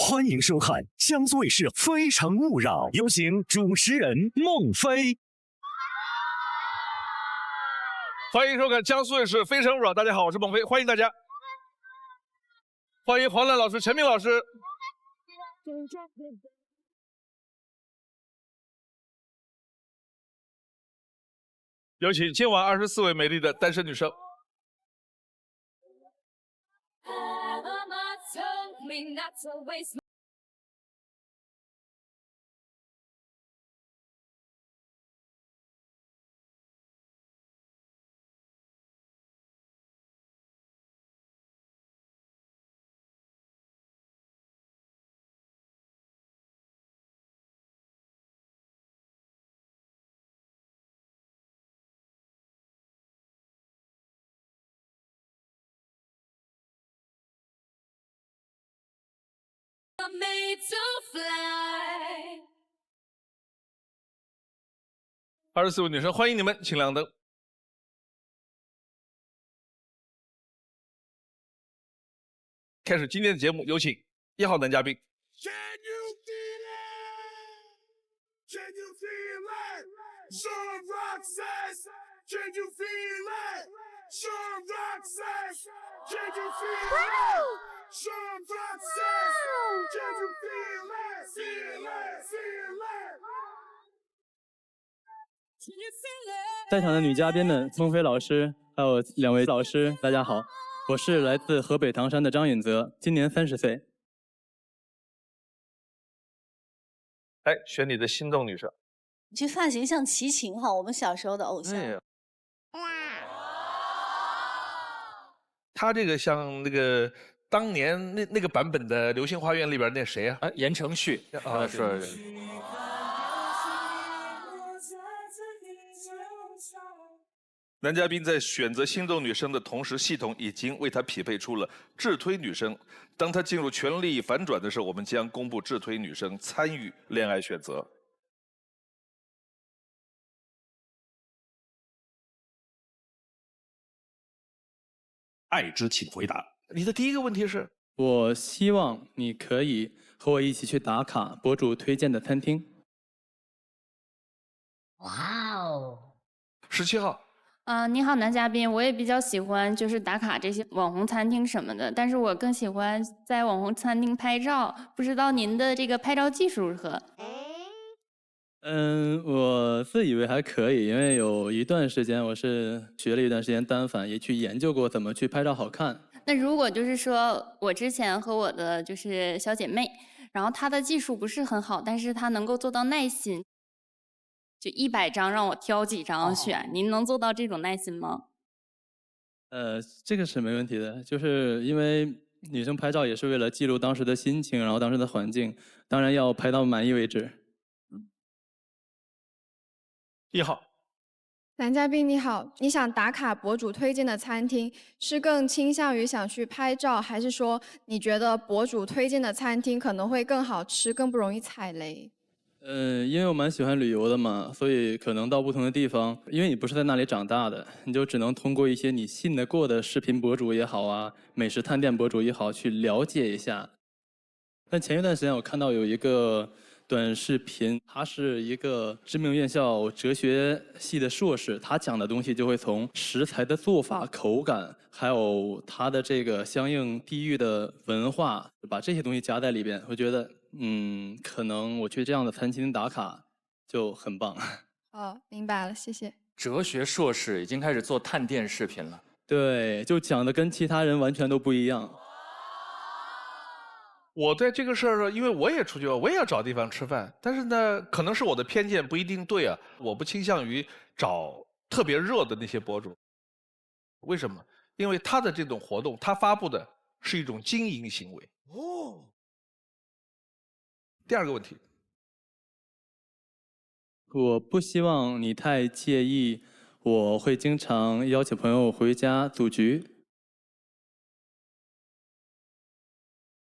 欢迎收看江苏卫视《非诚勿扰》，有请主持人孟非。欢迎收看江苏卫视《非诚勿扰》，大家好，我是孟非，欢迎大家。欢迎黄澜老师、陈明老师。有请今晚24位美丽的单身女生。24位女生，欢迎你们，请亮灯。开始今天的节目，有请1号男嘉宾。在场的女嘉宾们，孟非老师，还有2位老师，大家好，我是来自河北唐山的张允泽，今年30岁。哎，选你的心动女生。你这发型像齐秦哈，我们小时候的偶像。他这个像那个当年那个版本的《流星花园》里边那谁啊？言承旭啊，是。男嘉宾在选择心动女生的同时，系统已经为他匹配出了智推女生。当他进入权力反转的时候，我们将公布智推女生参与恋爱选择。爱之，请回答。你的第一个问题是？我希望你可以和我一起去打卡博主推荐的餐厅。哇哦！17号。你好，男嘉宾，我也比较喜欢就是打卡这些网红餐厅什么的，但是我更喜欢在网红餐厅拍照，不知道您的这个拍照技术如何？我自以为还可以，因为有一段时间我是学了一段时间单反，也去研究过怎么去拍照好看。那如果就是说我之前和我的就是小姐妹，然后她的技术不是很好，但是她能够做到耐心。就100张让我挑几张选，您能做到这种耐心吗？这个是没问题的，就是因为女生拍照也是为了记录当时的心情，然后当时的环境，当然要拍到满意为止。1号。男嘉宾你好，你想打卡博主推荐的餐厅，是更倾向于想去拍照，还是说你觉得博主推荐的餐厅可能会更好吃，更不容易踩雷？因为我蛮喜欢旅游的嘛，所以可能到不同的地方，因为你不是在那里长大的，你就只能通过一些你信得过的视频博主也好啊，美食探店博主也好，去了解一下。但前一段时间我看到有一个短视频，他是一个知名院校哲学系的硕士，他讲的东西就会从食材的做法、口感，还有它的这个相应地域的文化，把这些东西加在里边，我觉得。可能我去这样的餐厅打卡就很棒。哦，明白了，谢谢。哲学硕士已经开始做探店视频了。对，就讲的跟其他人完全都不一样。我在这个事儿上，因为我也出去，我也要找地方吃饭，但是呢，可能是我的偏见不一定对啊。我不倾向于找特别热的那些博主。为什么？因为他的这种活动，他发布的是一种经营行为。哦。第2个问题，我不希望你太介意，我会经常邀请朋友回家组局。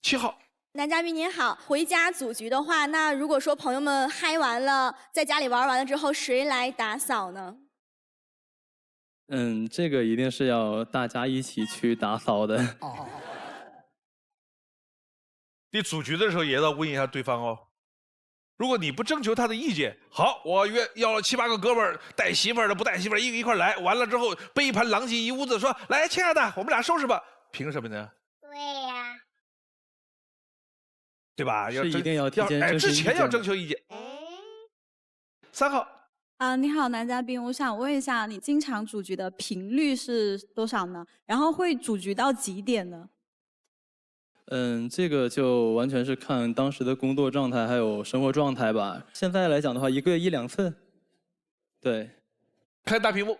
7号，男嘉宾您好，回家组局的话，那如果说朋友们嗨完了，在家里玩完了之后，谁来打扫呢？这个一定是要大家一起去打扫的。你组局的时候也要问一下对方哦。如果你不征求他的意见，好，我要了7、8个哥们儿，带媳妇儿的不带媳妇儿一块来，完了之后杯盘狼藉一屋子，说来，亲爱的，我们俩收拾吧，凭什么呢？对呀，对吧？是一定要提前征求之前要意见的征求意见。3号。你好，男嘉宾，我想问一下，你经常组局的频率是多少呢？然后会组局到几点呢？这个就完全是看当时的工作状态还有生活状态吧。现在来讲的话，1个月1、2次。对，看大屏幕。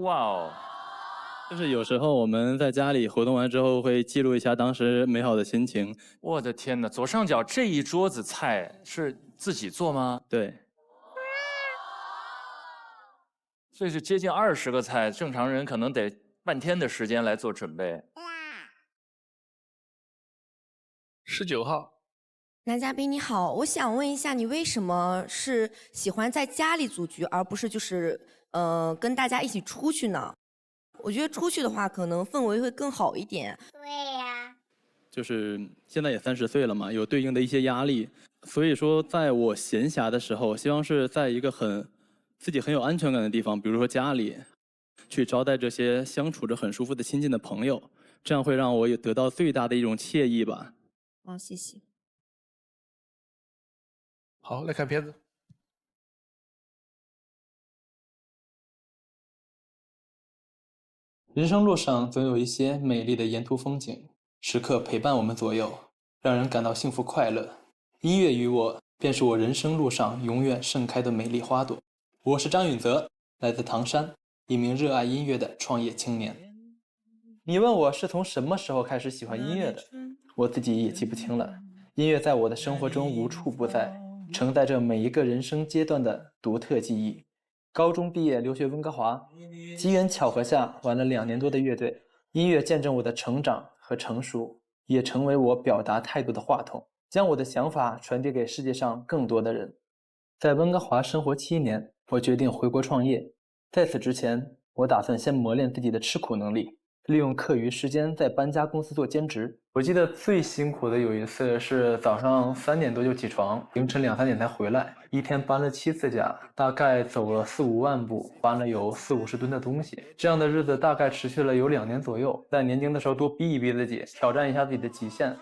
哇哦，就是有时候我们在家里活动完之后，会记录一下当时美好的心情。我的天哪！左上角这一桌子菜是自己做吗？对。这是接近20个菜，正常人可能得半天的时间来做准备。19号。男嘉宾你好，我想问一下，你为什么是喜欢在家里组局，而不是就是跟大家一起出去呢？我觉得出去的话，可能氛围会更好一点。对呀。就是现在也30岁了嘛，有对应的一些压力，所以说在我闲暇的时候，希望是在一个自己很有安全感的地方，比如说家里，去招待这些相处着很舒服的亲近的朋友，这样会让我有得到最大的一种惬意吧。哦，谢谢。好，来看片子。人生路上总有一些美丽的沿途风景，时刻陪伴我们左右，让人感到幸福快乐。音乐与我，便是我人生路上永远盛开的美丽花朵。我是张允泽，来自唐山，一名热爱音乐的创业青年。你问我是从什么时候开始喜欢音乐的，我自己也记不清了。音乐在我的生活中无处不在，承载着每一个人生阶段的独特记忆。高中毕业留学温哥华，机缘巧合下玩了2年多的乐队，音乐见证我的成长和成熟，也成为我表达态度的话筒，将我的想法传递给世界上更多的人。在温哥华生活7年，我决定回国创业。在此之前，我打算先磨练自己的吃苦能力，利用课余时间在搬家公司做兼职。我记得最辛苦的有一次是早上3点多就起床，凌晨2、3点才回来，一天搬了7次家，大概走了4、5万步，搬了有40、50吨的东西。这样的日子大概持续了有2年左右。在年轻的时候多逼一逼自己，挑战一下自己的极限，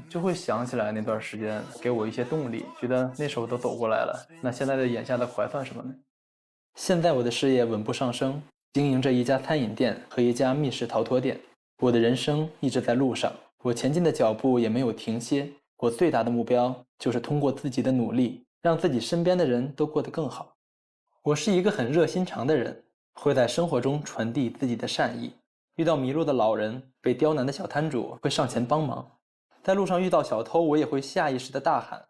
就会想起来那段时间，给我一些动力，觉得那时候都走过来了，那现在的眼下的苦还算什么呢？现在我的事业稳步上升，经营着一家餐饮店和一家密室逃脱店。我的人生一直在路上，我前进的脚步也没有停歇。我最大的目标就是通过自己的努力，让自己身边的人都过得更好。我是一个很热心肠的人，会在生活中传递自己的善意。遇到迷路的老人、被刁难的小摊主，会上前帮忙。在路上遇到小偷，我也会下意识地大喊。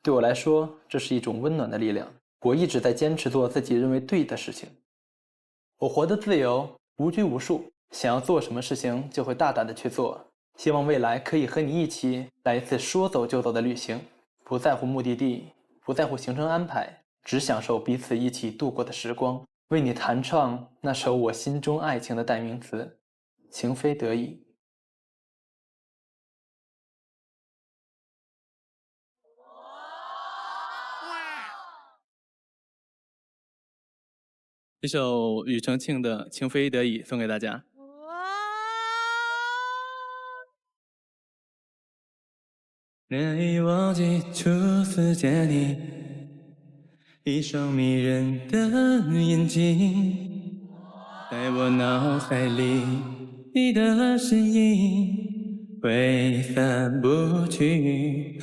对我来说，这是一种温暖的力量。我一直在坚持做自己认为对的事情。我活得自由，无拘无束，想要做什么事情就会大胆地去做。希望未来可以和你一起来一次说走就走的旅行，不在乎目的地，不在乎行程安排，只享受彼此一起度过的时光，为你弹唱那首我心中爱情的代名词，情非得已。这首庾澄庆的《情非得已》送给大家。难以忘记初次见你，一双迷人的眼睛，在我脑海里，你的身影挥散不去。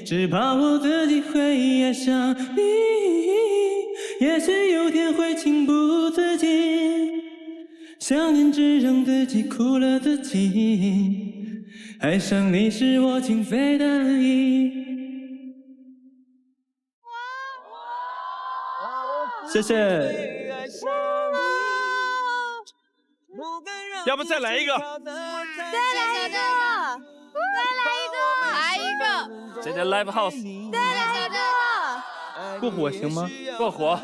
只怕我自己会爱上你，也许有天会情不自禁，想念只让自己苦了自己。爱上你是我情非得已。谢谢。要不再来一个？来一个。这叫 Live House。再来一个。过火行吗？过火。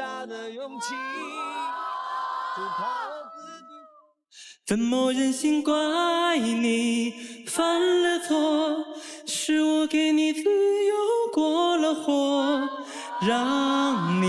怎么忍心怪你犯了错？是我给你自由过了火，让你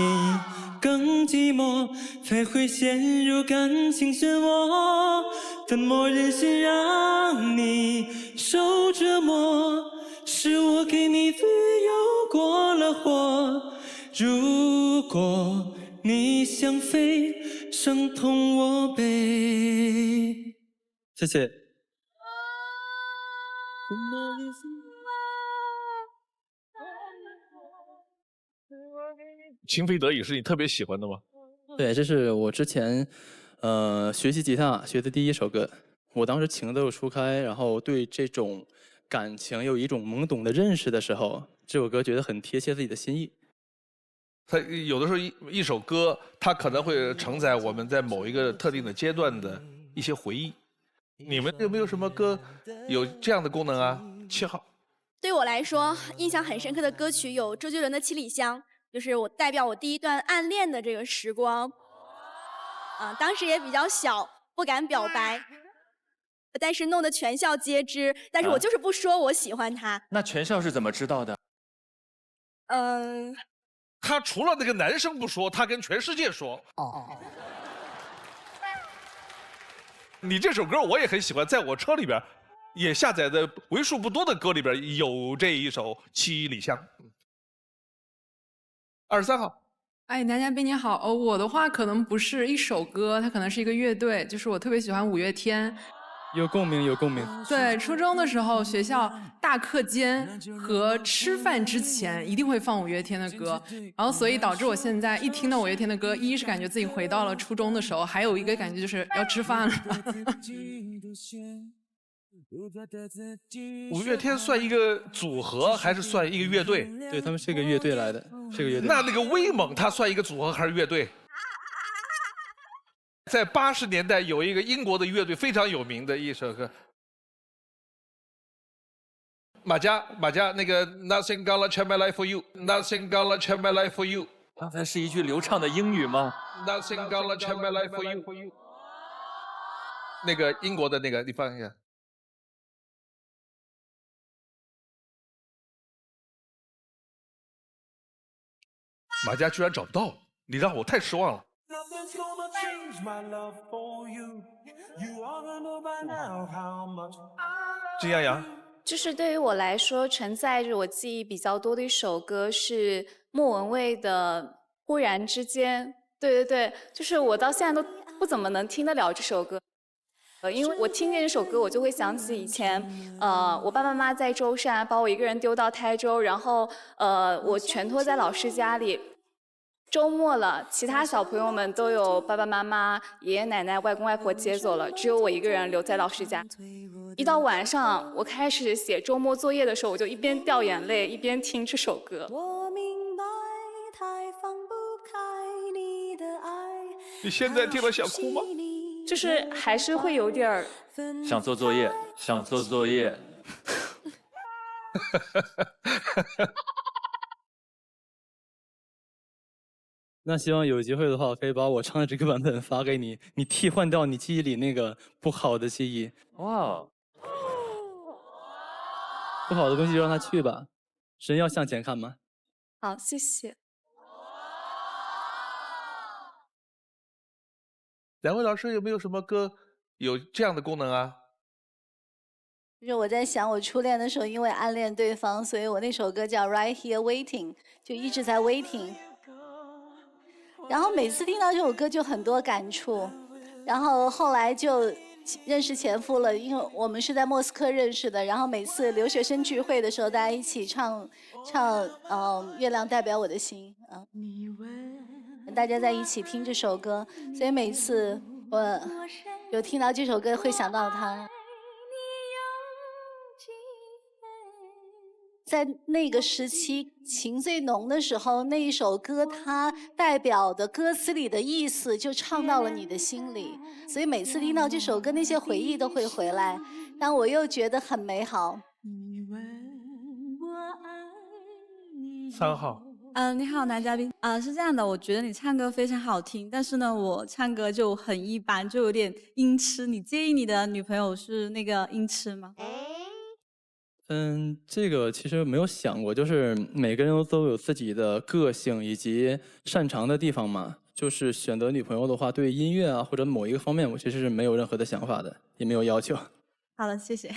更寂寞，才会陷入感情漩涡。怎么忍心让你受折磨？是我给你自由过了火。如果你想飞，伤痛我背。谢谢。情非得已是你特别喜欢的吗？对，这是我之前学习吉他学的第一首歌。我当时情窦初开，然后对这种感情有一种懵懂的认识的时候，这首歌觉得很贴切自己的心意。它有的时候一首歌，它可能会承载我们在某一个特定的阶段的一些回忆。你们有没有什么歌有这样的功能啊？7号。对我来说，印象很深刻的歌曲有周杰伦的《七里香》，就是我代表我第一段暗恋的这个时光。当时也比较小，不敢表白，但是弄得全校皆知。但是我就是不说我喜欢他。那全校是怎么知道的？他除了那个男生不说，他跟全世界说。你这首歌我也很喜欢，在我车里边也下载的为数不多的歌里边有这一首《七里香》。23号。哎，男嘉宾你好，我的话可能不是一首歌，它可能是一个乐队，就是我特别喜欢五月天。有共鸣，有共鸣。对，初中的时候，学校大课间和吃饭之前一定会放五月天的歌，然后所以导致我现在一听到五月天的歌，一是感觉自己回到了初中的时候，还有一个感觉就是要吃饭了。五月天算一个组合还是算一个乐队？对，他们是一个乐队来的，是个乐队。那个威猛，它算一个组合还是乐队？在80年代有一个英国的乐队非常有名的一首歌，马甲那个 Nothing Gonna Change My Life for You，Nothing Gonna Change My Life for You。刚才是一句流畅的英语吗 ？Nothing Gonna Change My Life for You。那个英国的那个，你放一下。马甲居然找不到，你让我太失望了。金洋洋，就是对于我来说，承载着我记忆比较多的一首歌是莫文蔚的《忽然之间》。对对对，就是我到现在都不怎么能听得了这首歌。因为我听见这首歌，我就会想起以前，我爸爸妈妈在舟山把我一个人丢到台州，然后我全托在老师家里。周末了，其他小朋友们都有爸爸妈妈、爷爷奶奶、外公外婆接走了，只有我一个人留在老师家。一到晚上，我开始写周末作业的时候，我就一边掉眼泪一边听这首歌。我明白，太放不开你的爱。你现在听了想哭吗？就是还是会有点儿想做作业，想做作业。那希望有机会的话，可以把我唱的这个版本发给你，你替换掉你记忆里那个不好的记忆。哇，不好的东西就让它去吧，人要向前看嘛。好，谢谢。两位老师有没有什么歌有这样的功能啊？就是我在想，我初恋的时候，因为暗恋对方，所以我那首歌叫《Right Here Waiting》，就一直在 waiting。然后每次听到这首歌就很多感触，然后后来就认识前夫了，因为我们是在莫斯科认识的，然后每次留学生聚会的时候，大家一起唱月亮代表我的心大家在一起听这首歌，所以每次我有听到这首歌会想到他。在那个时期情最浓的时候，那一首歌它代表的歌词里的意思就唱到了你的心里，所以每次听到这首歌，那些回忆都会回来，但我又觉得很美好。3号，你好，男嘉宾。是这样的，我觉得你唱歌非常好听，但是呢，我唱歌就很一般，就有点音痴。你介意你的女朋友是那个音痴吗？这个其实没有想过，就是每个人都有自己的个性以及擅长的地方嘛。就是选择女朋友的话，对音乐啊或者某一个方面，我其实是没有任何的想法的，也没有要求。好了，谢谢。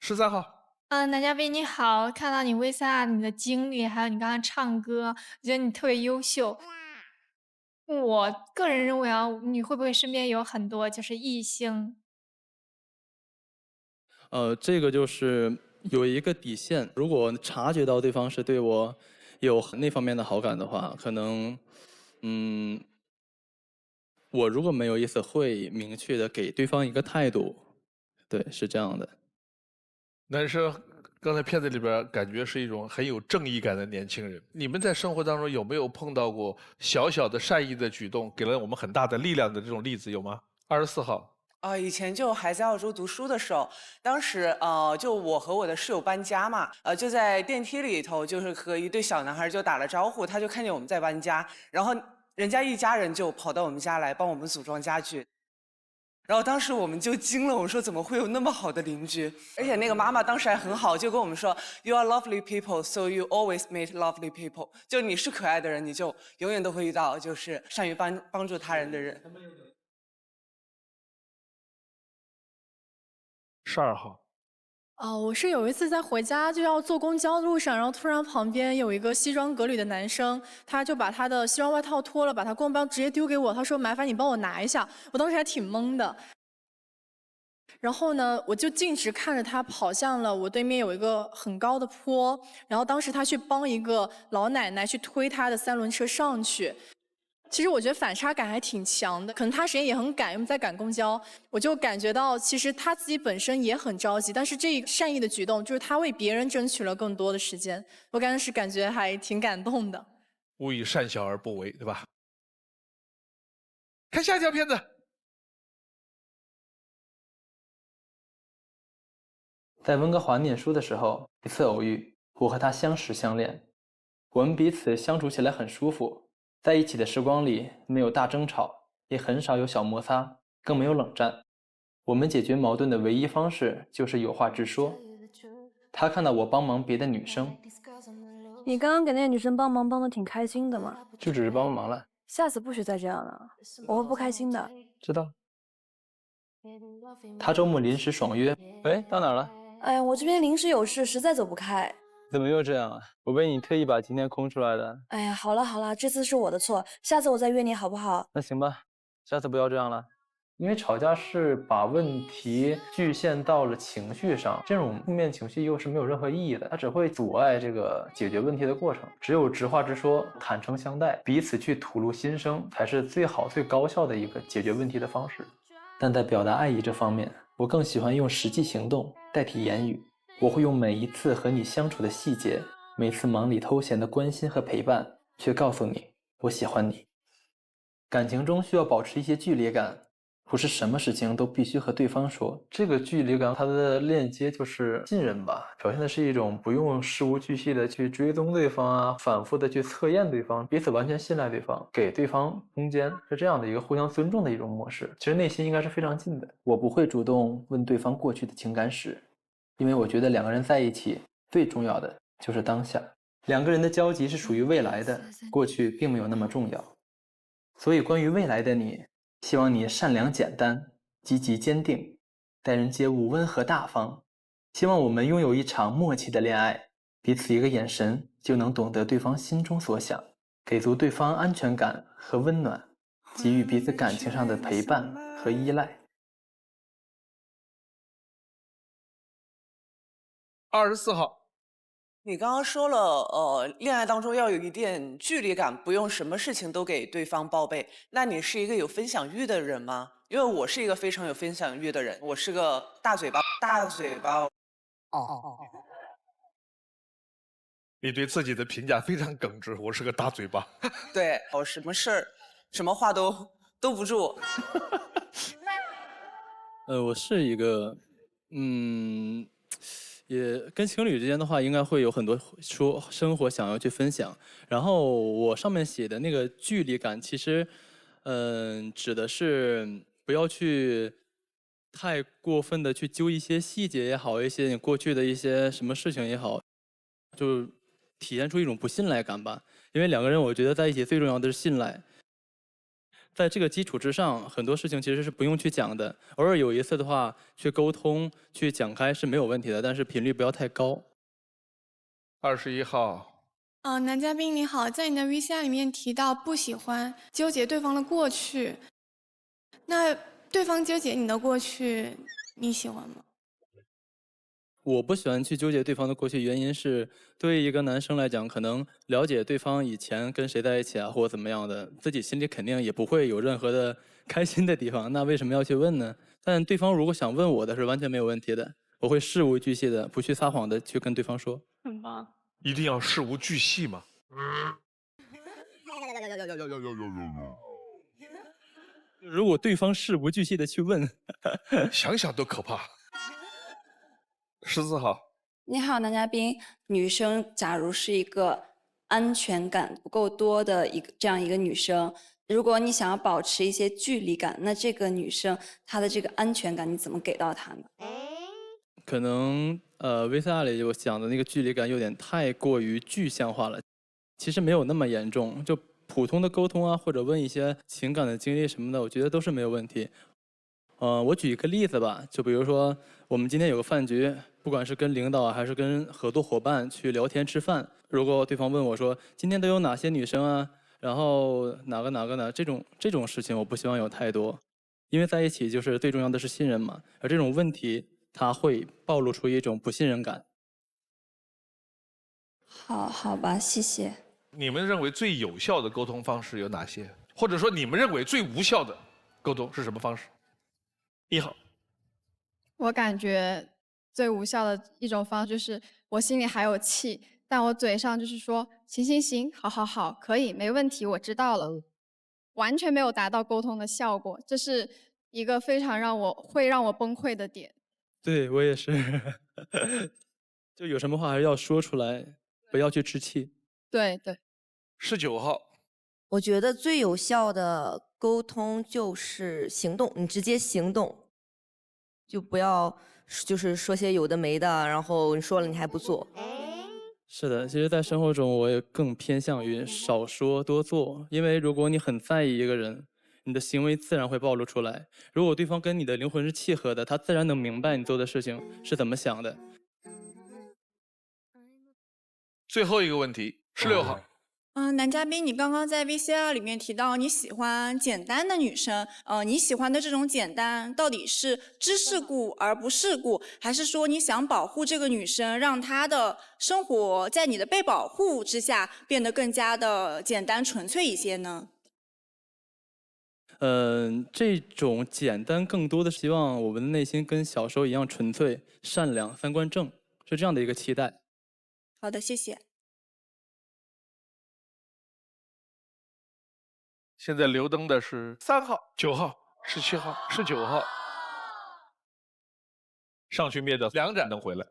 13号。男嘉宾你好，看到你 VCR 你的经历，还有你刚刚唱歌，我觉得你特别优秀。我个人认为啊，你会不会身边有很多就是异性？这个就是有一个底线，如果察觉到对方是对我有那方面的好感的话，可能，我如果没有意思，会明确的给对方一个态度。对，是这样的。男生刚才片子里边感觉是一种很有正义感的年轻人。你们在生活当中有没有碰到过小小的善意的举动，给了我们很大的力量的这种例子有吗？24号。以前就还在澳洲读书的时候，当时就我和我的室友搬家嘛，就在电梯里头，就是和一对小男孩就打了招呼，他就看见我们在搬家，然后人家一家人就跑到我们家来帮我们组装家具。然后当时我们就惊了，我说怎么会有那么好的邻居？而且那个妈妈当时还很好，就跟我们说 ，You are lovely people, so you always meet lovely people。就你是可爱的人，你就永远都会遇到就是善于帮助他人的人。12号。我是有一次在回家就要坐公交路上，然后突然旁边有一个西装革履的男生，他就把他的西装外套脱了，把他公包直接丢给我，他说麻烦你帮我拿一下。我当时还挺懵的。然后呢，我就径直看着他跑向了我对面有一个很高的坡，然后当时他去帮一个老奶奶去推他的3轮车上去。其实我觉得反差感还挺强的，可能他时间也很赶，因为在赶公交，我就感觉到其实他自己本身也很着急，但是这一善意的举动就是他为别人争取了更多的时间，我感觉还挺感动的。勿以善小而不为，对吧？看下一条片子。在温哥华念书的时候，一次偶遇，我和他相识相恋，我们彼此相处起来很舒服。在一起的时光里，没有大争吵，也很少有小摩擦，更没有冷战。我们解决矛盾的唯一方式就是有话直说。他看到我帮忙别的女生，你刚刚给那个女生帮忙，帮得挺开心的嘛？就只是帮忙了。下次不许再这样了，我会不开心的。知道。他周末临时爽约，喂，到哪儿了？哎呀，我这边临时有事，实在走不开。怎么又这样啊？我为你特意把今天空出来的。哎呀，好了好了，这次是我的错，下次我再约你好不好？那行吧，下次不要这样了。因为吵架是把问题局限到了情绪上，这种负面情绪又是没有任何意义的，它只会阻碍这个解决问题的过程。只有直话直说，坦诚相待，彼此去吐露心声，才是最好最高效的一个解决问题的方式。但在表达爱意这方面，我更喜欢用实际行动代替言语。我会用每一次和你相处的细节，每次忙里偷闲的关心和陪伴，去告诉你我喜欢你。感情中需要保持一些距离感，不是什么事情都必须和对方说。这个距离感它的链接就是信任吧，表现的是一种不用事无巨细的去追踪对方啊，反复的去测验对方，彼此完全信赖对方，给对方空间，是这样的一个互相尊重的一种模式。其实内心应该是非常近的。我不会主动问对方过去的情感史，因为我觉得两个人在一起最重要的就是当下，两个人的交集是属于未来的，过去并没有那么重要。所以关于未来的你，希望你善良简单，积极坚定，待人接物温和大方。希望我们拥有一场默契的恋爱，彼此一个眼神就能懂得对方心中所想，给足对方安全感和温暖，给予彼此感情上的陪伴和依赖。24号。你刚刚说了，恋爱当中要有一点距离感，不用什么事情都给对方报备。那你是一个有分享欲的人吗？因为我是一个非常有分享欲的人，我是个大嘴巴。你对自己的评价非常耿直，我是个大嘴巴。对，我什么事儿、什么话都不住。我是一个，也跟情侣之间的话，应该会有很多说生活想要去分享。然后我上面写的那个距离感，其实，指的是不要去太过分的去揪一些细节也好，一些你过去的一些什么事情也好，就体现出一种不信赖感吧。因为两个人，我觉得在一起最重要的是信赖。在这个基础之上，很多事情其实是不用去讲的。偶尔有一次的话，去沟通、去讲开是没有问题的，但是频率不要太高。21号，男嘉宾你好，在你的 VCR 里面提到不喜欢纠结对方的过去，那对方纠结你的过去，你喜欢吗？我不喜欢去纠结对方的过去，原因是对于一个男生来讲，可能了解对方以前跟谁在一起啊，或者怎么样的，自己心里肯定也不会有任何的开心的地方。那为什么要去问呢？但对方如果想问我的是完全没有问题的，我会事无巨细的、不去撒谎的去跟对方说。很棒。一定要事无巨细吗？如果对方事无巨细的去问，想想都可怕。14号，你好，男嘉宾。女生假如是一个安全感不够多的这样一个女生，如果你想要保持一些距离感，那这个女生她的这个安全感你怎么给到她呢？可能VCR 里我讲的那个距离感有点太过于具象化了，其实没有那么严重，就普通的沟通啊，或者问一些情感的经历什么的，我觉得都是没有问题。我举一个例子吧，就比如说我们今天有个饭局，不管是跟领导还是跟合作伙伴去聊天吃饭，如果对方问我说今天都有哪些女生啊，然后哪个呢，这种事情我不希望有太多，因为在一起就是最重要的是信任嘛，而这种问题它会暴露出一种不信任感。好吧，谢谢。你们认为最有效的沟通方式有哪些？或者说你们认为最无效的沟通是什么方式？1号，我感觉最无效的一种方式就是我心里还有气，但我嘴上就是说行，好，可以，没问题，我知道了，完全没有达到沟通的效果，这是一个非常让我崩溃的点。对，我也是，就有什么话还是要说出来，不要去置气。对。19号，我觉得最有效的沟通就是行动，你直接行动，就不要就是说些有的没的，然后你说了你还不做。是的，其实在生活中我也更偏向于少说多做，因为如果你很在意一个人，你的行为自然会暴露出来。如果对方跟你的灵魂是契合的，他自然能明白你做的事情是怎么想的。最后一个问题，16号。男嘉宾，你刚刚在 VCR 里面提到你喜欢简单的女生，你喜欢的这种简单到底是知世故而不世故，还是说你想保护这个女生，让她的生活在你的被保护之下变得更加的简单纯粹一些呢？这种简单更多的是希望我们的内心跟小时候一样纯粹、善良、三观正，是这样的一个期待。好的，谢谢。现在留灯的是3号、9号、17号、19号。上去灭掉2盏灯回来。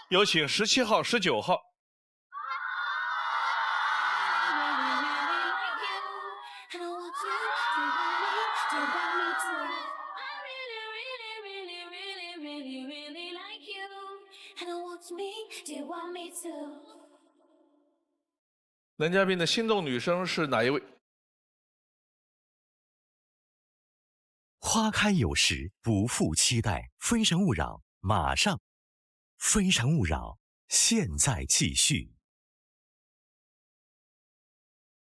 有请17号、19号。男嘉宾的心动女生是哪一位？花开有时，不负期待。非诚勿扰，马上。非诚勿扰，现在继续。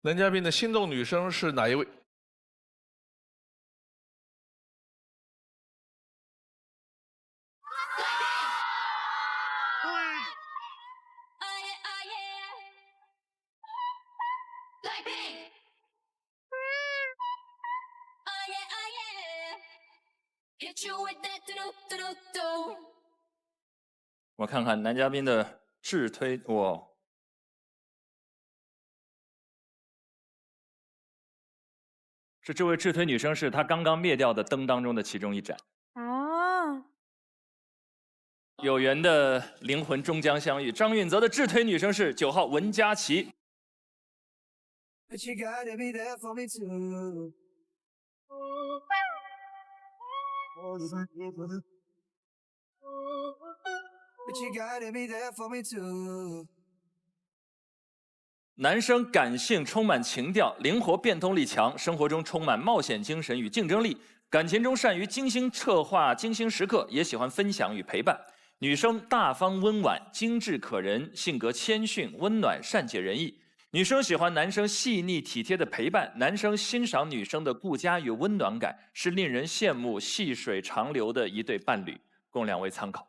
男嘉宾的心动女生是哪一位？我看看男嘉宾的智推，哇，这位智推女生是她刚刚灭掉的灯当中的其中一盏。啊，有缘的灵魂终将相遇。张允泽的智推女生是9号文佳琪。男生感性，充满情调，灵活变通力强，生活中充满冒险精神与竞争力，感情中善于精心策划、精心时刻，也喜欢分享与陪伴。女生大方温婉，精致可人，性格谦逊温暖，善解人意。女生喜欢男生细腻体贴的陪伴，男生欣赏女生的顾家与温暖感，是令人羡慕、细水长流的一对伴侣。供2位参考。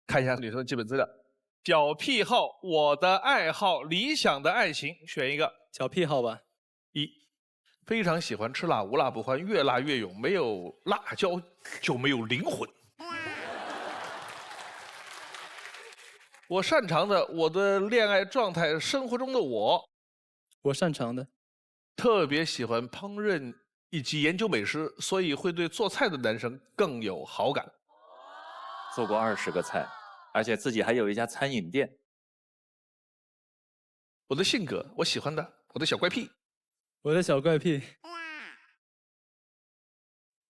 看一下女生的基本资料：小癖好、我的爱好、理想的爱情，选一个。小癖好吧。1，非常喜欢吃辣，无辣不欢，越辣越勇，没有辣椒就没有灵魂。我擅长的，我的恋爱状态，生活中的我，我擅长的，特别喜欢烹饪以及研究美食，所以会对做菜的男生更有好感。做过20个菜，而且自己还有一家餐饮店。我的性格，我喜欢的，我的小怪癖，我的小怪癖。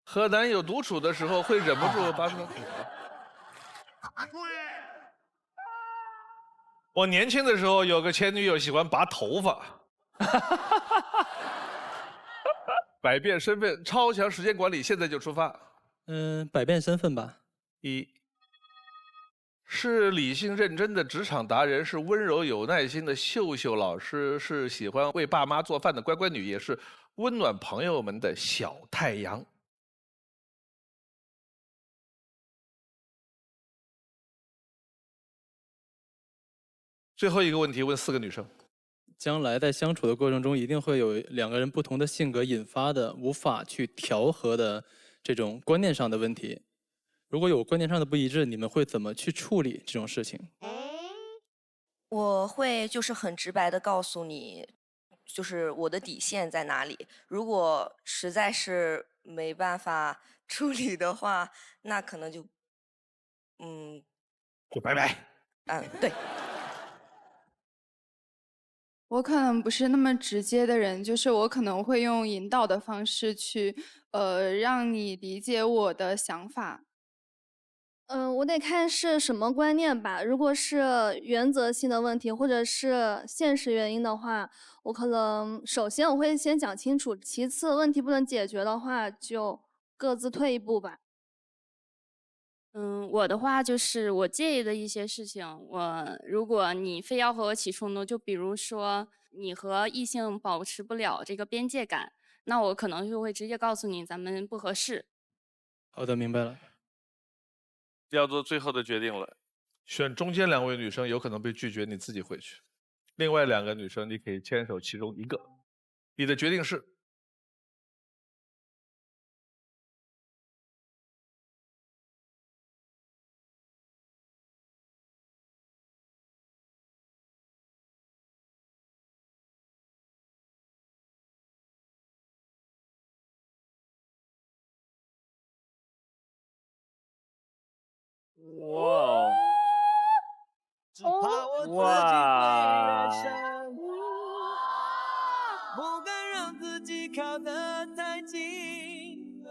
和男友独处的时候会忍不住把他。我年轻的时候有个前女友喜欢拔头发。百变身份，超强时间管理，现在就出发。百变身份吧。1，是理性认真的职场达人，是温柔有耐心的秀秀老师，是喜欢为爸妈做饭的乖乖女，也是温暖朋友们的小太阳。最后一个问题问4个女生。将来在相处的过程中，一定会有2个人不同的性格引发的无法去调和的这种观念上的问题。如果有观念上的不一致，你们会怎么去处理这种事情？我会就是很直白的告诉你，就是我的底线在哪里。如果实在是没办法处理的话，那可能就拜拜。对。我可能不是那么直接的人，就是我可能会用引导的方式去，让你理解我的想法。我得看是什么观念吧。如果是原则性的问题，或者是现实原因的话，我可能首先我会先讲清楚，其次问题不能解决的话，就各自退一步吧。我的话就是我介意的一些事情，如果你非要和我起冲突，就比如说你和异性保持不了这个边界感，那我可能就会直接告诉你咱们不合适。好的，明白了。要做最后的决定了，选中间2位女生有可能被拒绝，你自己回去。另外2个女生你可以牵手其中一个。你的决定是？哇哦！哇！不敢让自己靠得太近，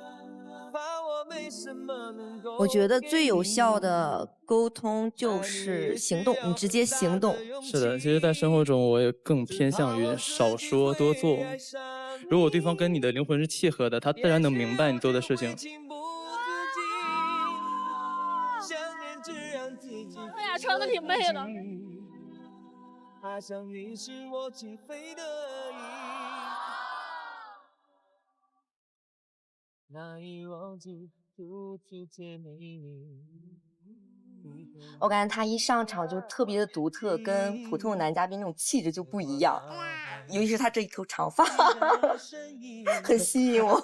怕我没什么能够。我觉得最有效的沟通就是行动，你直接行动。是的，其实在生活中我也更偏向于少说多做。如果对方跟你的灵魂是契合的，他自然能明白你做的事情。他俩穿的挺配的。爱上你是我情非得已，难以忘记初次见你。我感觉他一上场就特别的独特，跟普通的男嘉宾那种气质就不一样，尤其是他这一头长发，很吸引我。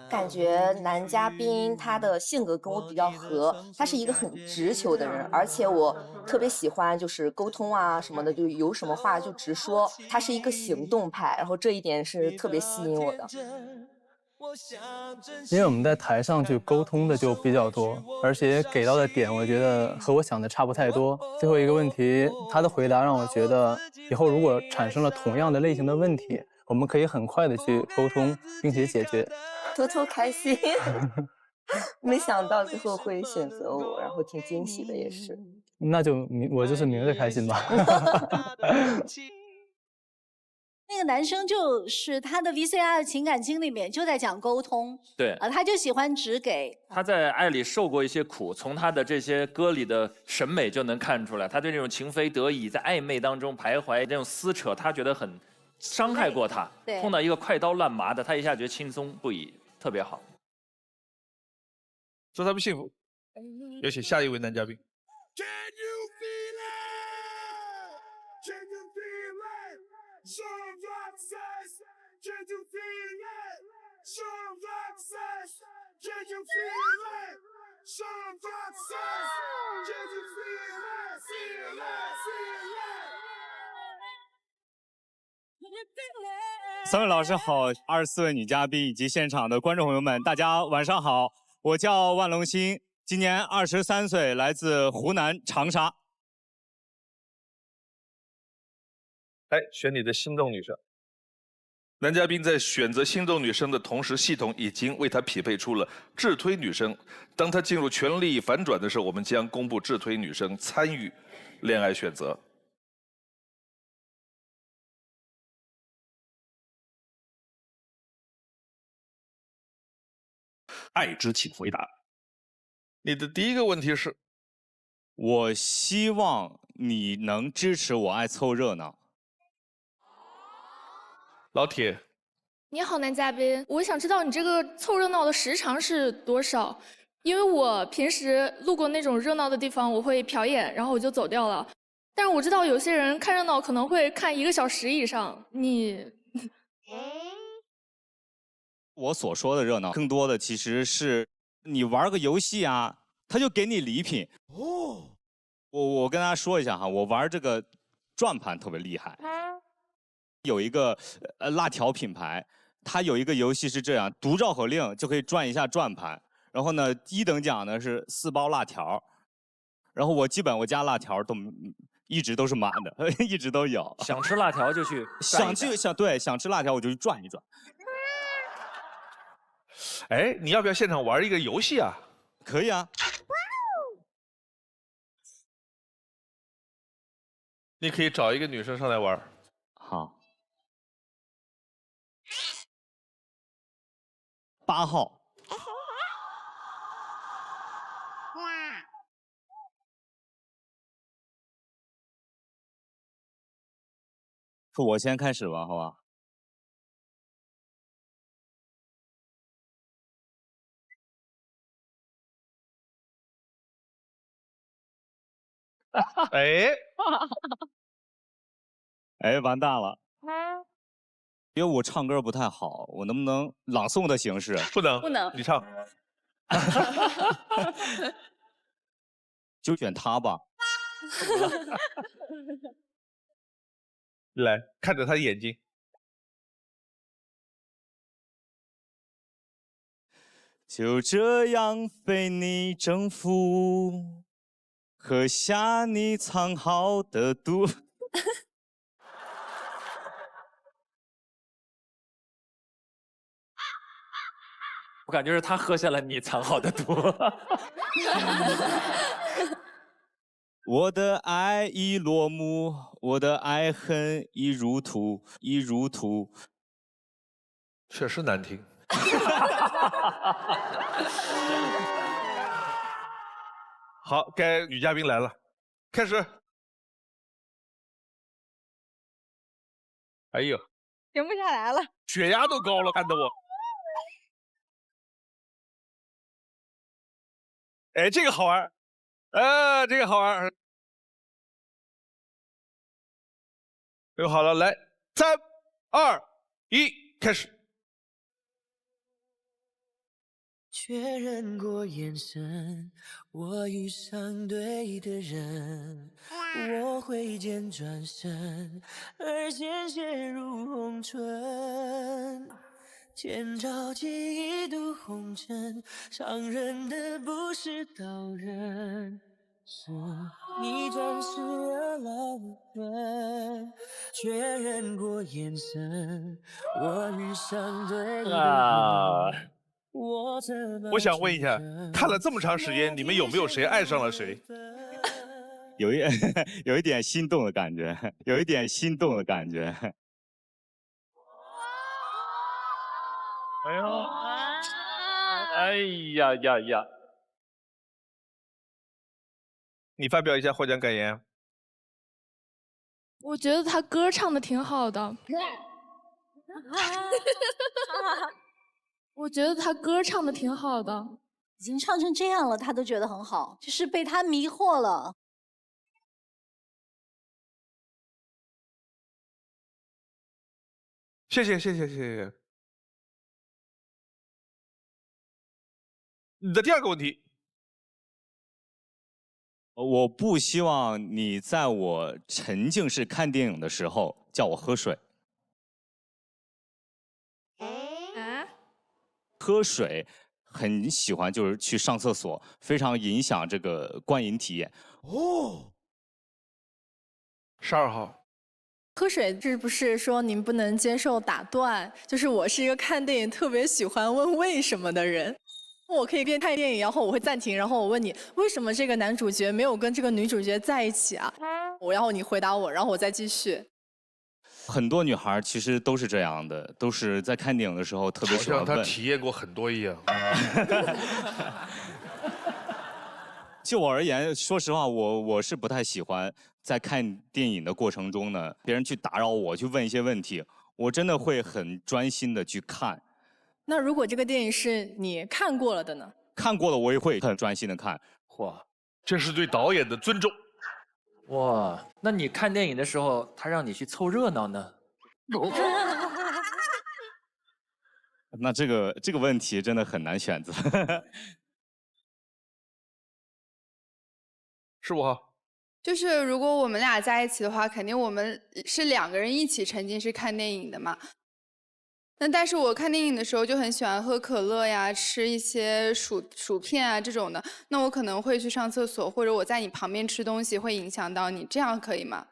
感觉男嘉宾他的性格跟我比较合，他是一个很直球的人，而且我特别喜欢就是沟通啊什么的，就有什么话就直说。他是一个行动派，然后这一点是特别吸引我的。因为我们在台上去沟通的就比较多，而且给到的点我觉得和我想的差不太多。最后一个问题，他的回答让我觉得以后如果产生了同样的类型的问题，我们可以很快的去沟通并且解决。偷偷开心，没想到最后会选择我，然后挺惊喜的也是。那就我就是明着开心吧。那个男生就是他的 VCR 情感经里面就在讲沟通，对他就喜欢只给。他在爱里受过一些苦，从他的这些歌里的审美就能看出来，他对那种情非得已，在暧昧当中徘徊，那种撕扯，他觉得很伤害过他。对，碰到一个快刀乱麻的，他一下觉得轻松不已，特别好。祝他们幸福。有请下一位男嘉宾。3位老师好，24位女嘉宾以及现场的观众朋友们，大家晚上好。我叫万龙兴，今年23岁，来自湖南长沙。来选你的心动女生。男嘉宾在选择心动女生的同时，系统已经为他匹配出了智推女生。当他进入权力反转的时候，我们将公布智推女生参与恋爱选择。爱之，请回答。你的第一个问题是：我希望你能支持我爱凑热闹。老铁，你好，男嘉宾，我想知道你这个凑热闹的时长是多少？因为我平时路过那种热闹的地方，我会瞟眼，然后我就走掉了。但是我知道有些人看热闹可能会看1个小时以上，你。我所说的热闹，更多的其实是你玩个游戏啊，他就给你礼品。哦，我跟大家说一下哈，我玩这个转盘特别厉害。有一个辣条品牌，它有一个游戏是这样，读绕口令就可以转一下转盘。然后呢，1等奖呢是4包辣条，然后我家辣条都一直都是满的，一直都有。想吃辣条就去想吃辣条我就去转一转。哎，你要不要现场玩一个游戏啊？可以啊。你可以找一个女生上来玩。好。8号。我先开始吧，好吧？哎，哎，完蛋了！因为我唱歌不太好，我能不能朗诵的形式？不能，不能，你唱。就选他吧。来，看着他眼睛。就这样被你征服，喝下你藏好的毒。我感觉是他喝下了你藏好的毒。我的爱已落幕，我的爱恨已入土，已入土。确实难听。好，该女嘉宾来了，开始。哎呦，停不下来了，血压都高了，看得我。哎，这个好玩。这个好玩。这个好了，来，3、2、1，开始。确认过眼神，我遇上对的人，我挥剑转身，而鲜血如红唇。千朝记忆渡红尘，伤人的不是刀刃，是你转世而来的人。确认过眼神，我遇上对的人。我想问一下，看了这么长时间，你们有没有谁爱上了谁？有一点心动的感觉，有一点心动的感觉。哎呦，哎呀呀呀！你发表一下获奖感言。我觉得他歌唱的挺好的。我觉得他歌唱的挺好的，已经唱成这样了，他都觉得很好，就是被他迷惑了。谢谢谢谢谢谢。你的第二个问题。我不希望你在我沉浸式看电影的时候叫我喝水。喝水很喜欢，就是去上厕所，非常影响这个观影体验。哦，12号。喝水是不是说您不能接受打断？就是我是一个看电影特别喜欢问为什么的人。我可以边看电影，然后我会暂停，然后我问你为什么这个男主角没有跟这个女主角在一起啊？然后你回答我，然后我再继续。很多女孩其实都是这样的，都是在看电影的时候特别喜欢问。好像他体验过很多一样。就我而言，说实话，我是不太喜欢在看电影的过程中呢，别人去打扰我，去问一些问题，我真的会很专心的去看。那如果这个电影是你看过了的呢？看过了，我也会很专心的看。哇，这是对导演的尊重。哇，那你看电影的时候，他让你去凑热闹呢？那这个问题真的很难选择。15号。就是如果我们俩在一起的话，肯定我们是2个人一起沉浸式看电影的嘛。那但是我看电影的时候就很喜欢喝可乐呀，吃一些薯片啊这种的，那我可能会去上厕所，或者我在你旁边吃东西会影响到你，这样可以吗？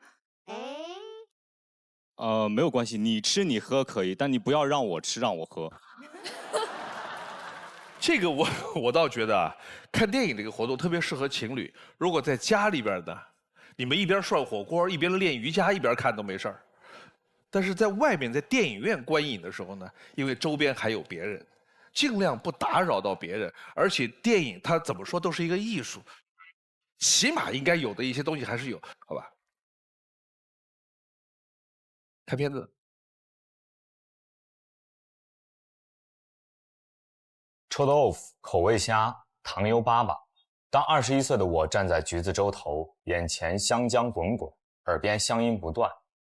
没有关系，你吃你喝可以，但你不要让我吃让我喝。这个我倒觉得啊，看电影这个活动特别适合情侣。如果在家里边呢，你们一边涮火锅一边练瑜伽一边看都没事儿。但是在外面在电影院观影的时候呢，因为周边还有别人，尽量不打扰到别人。而且电影它怎么说都是一个艺术，起码应该有的一些东西还是有，好吧？看片子。臭豆腐、口味虾、糖油粑粑。当21岁的我站在橘子洲头，眼前香浆滚滚，耳边乡音不断。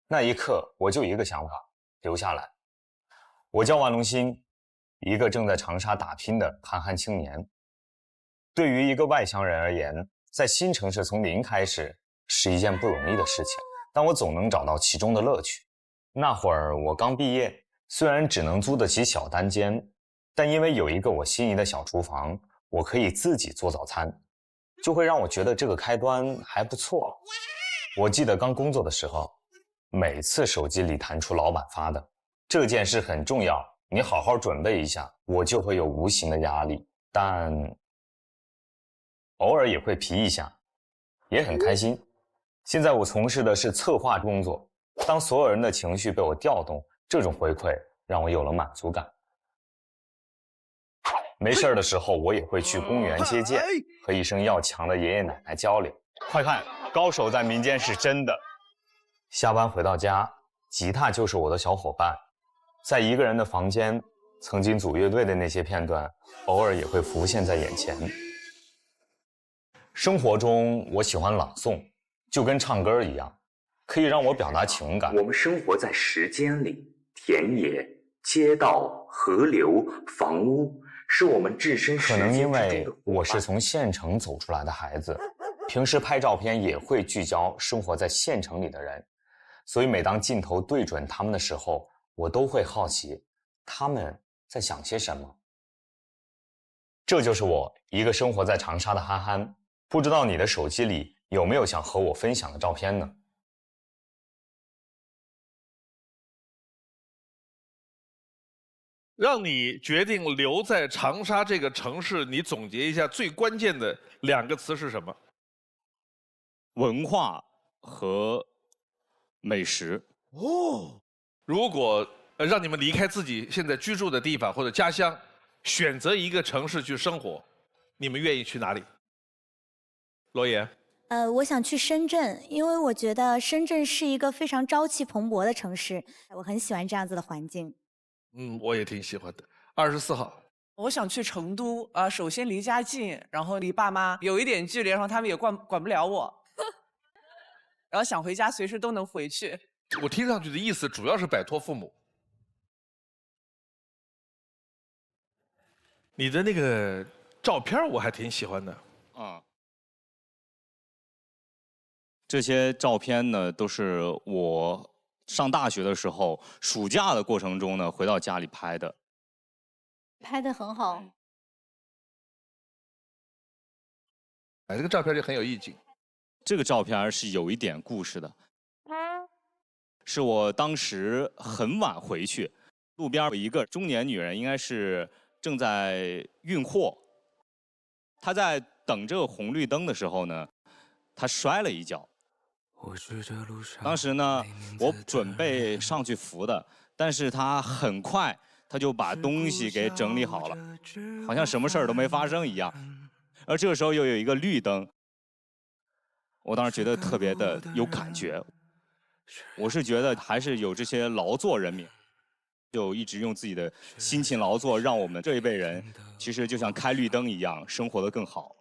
那一刻，我就一个想法：留下来。我叫万龙新，一个正在长沙打拼的韩寒青年。对于一个外乡人而言，在新城市从零开始是一件不容易的事情，但我总能找到其中的乐趣。那会儿我刚毕业，虽然只能租得起小单间，但因为有一个我心仪的小厨房，我可以自己做早餐，就会让我觉得这个开端还不错。我记得刚工作的时候，每次手机里弹出老板发的这件事很重要，你好好准备一下，我就会有无形的压力，但偶尔也会皮一下，也很开心。现在我从事的是策划工作，当所有人的情绪被我调动，这种回馈让我有了满足感。没事的时候，我也会去公园接见，和一生要强的爷爷奶奶交流。快看，高手在民间是真的。下班回到家，吉他就是我的小伙伴。在一个人的房间，曾经组乐队的那些片段，偶尔也会浮现在眼前。生活中我喜欢朗诵，就跟唱歌一样，可以让我表达情感。我们生活在时间里，田野、街道、河流、房屋，是我们置身时可能因间之中为的我是从县城走出来的孩子，平时拍照片也会聚焦生活在县城里的人，所以每当镜头对准他们的时候，我都会好奇他们在想些什么。这就是我，一个生活在长沙的憨憨。不知道你的手机里有没有想和我分享的照片呢？让你决定留在长沙这个城市，你总结一下最关键的2个词是什么？文化和美食。哦，如果让你们离开自己现在居住的地方或者家乡，选择一个城市去生活，你们愿意去哪里？罗岩。我想去深圳，因为我觉得深圳是一个非常朝气蓬勃的城市，我很喜欢这样子的环境。我也挺喜欢的。24号。我想去成都啊，首先离家近，然后离爸妈有一点距离，然后他们也管不了我，然后想回家随时都能回去。我听上去的意思主要是摆脱父母。你的那个照片我还挺喜欢的。这些照片呢，都是我上大学的时候，暑假的过程中呢，回到家里拍的。拍得很好。这个照片就很有意境。这个照片是有一点故事的，是我当时很晚回去，路边有一个中年女人，应该是正在运货。她在等这个红绿灯的时候呢，她摔了一跤。当时呢，我准备上去扶的，但是她很快，她就把东西给整理好了，好像什么事儿都没发生一样。而这个时候又有一个绿灯，我当时觉得特别的有感觉。我是觉得还是有这些劳作人民，就一直用自己的辛勤劳作，让我们这一辈人其实就像开绿灯一样，生活得更好。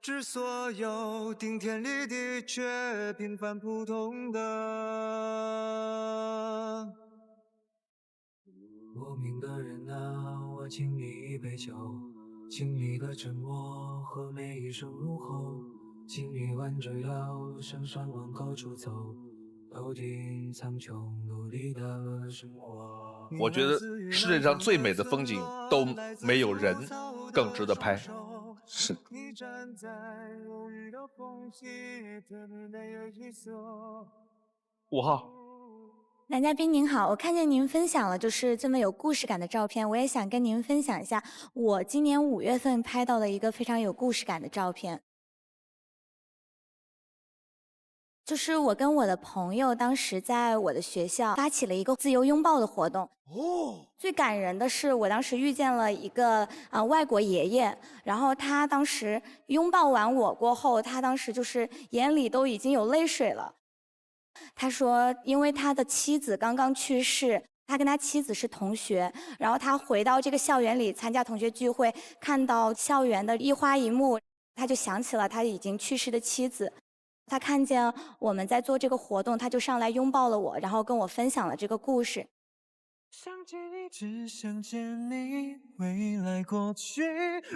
致所有顶天立地却平凡普通的莫名的人啊，我敬你一杯酒，敬你的沉默和每一声怒吼，敬你挽着腰向山往高处走，头顶苍穹努力的生活。我觉得世界上最美的风景都没有人更值得拍。是。5号。男嘉宾您好，我看见您分享了就是这么有故事感的照片，我也想跟您分享一下我今年5月份拍到了一个非常有故事感的照片。就是我跟我的朋友当时在我的学校发起了一个自由拥抱的活动。最感人的是我当时遇见了一个外国爷爷，然后他当时拥抱完我过后，他当时就是眼里都已经有泪水了。他说因为他的妻子刚刚去世，他跟他妻子是同学，然后他回到这个校园里参加同学聚会，看到校园的一花一木，他就想起了他已经去世的妻子。他看见我们在做这个活动，他就上来拥抱了我，然后跟我分享了这个故事。想见你，只想见你，未来过去，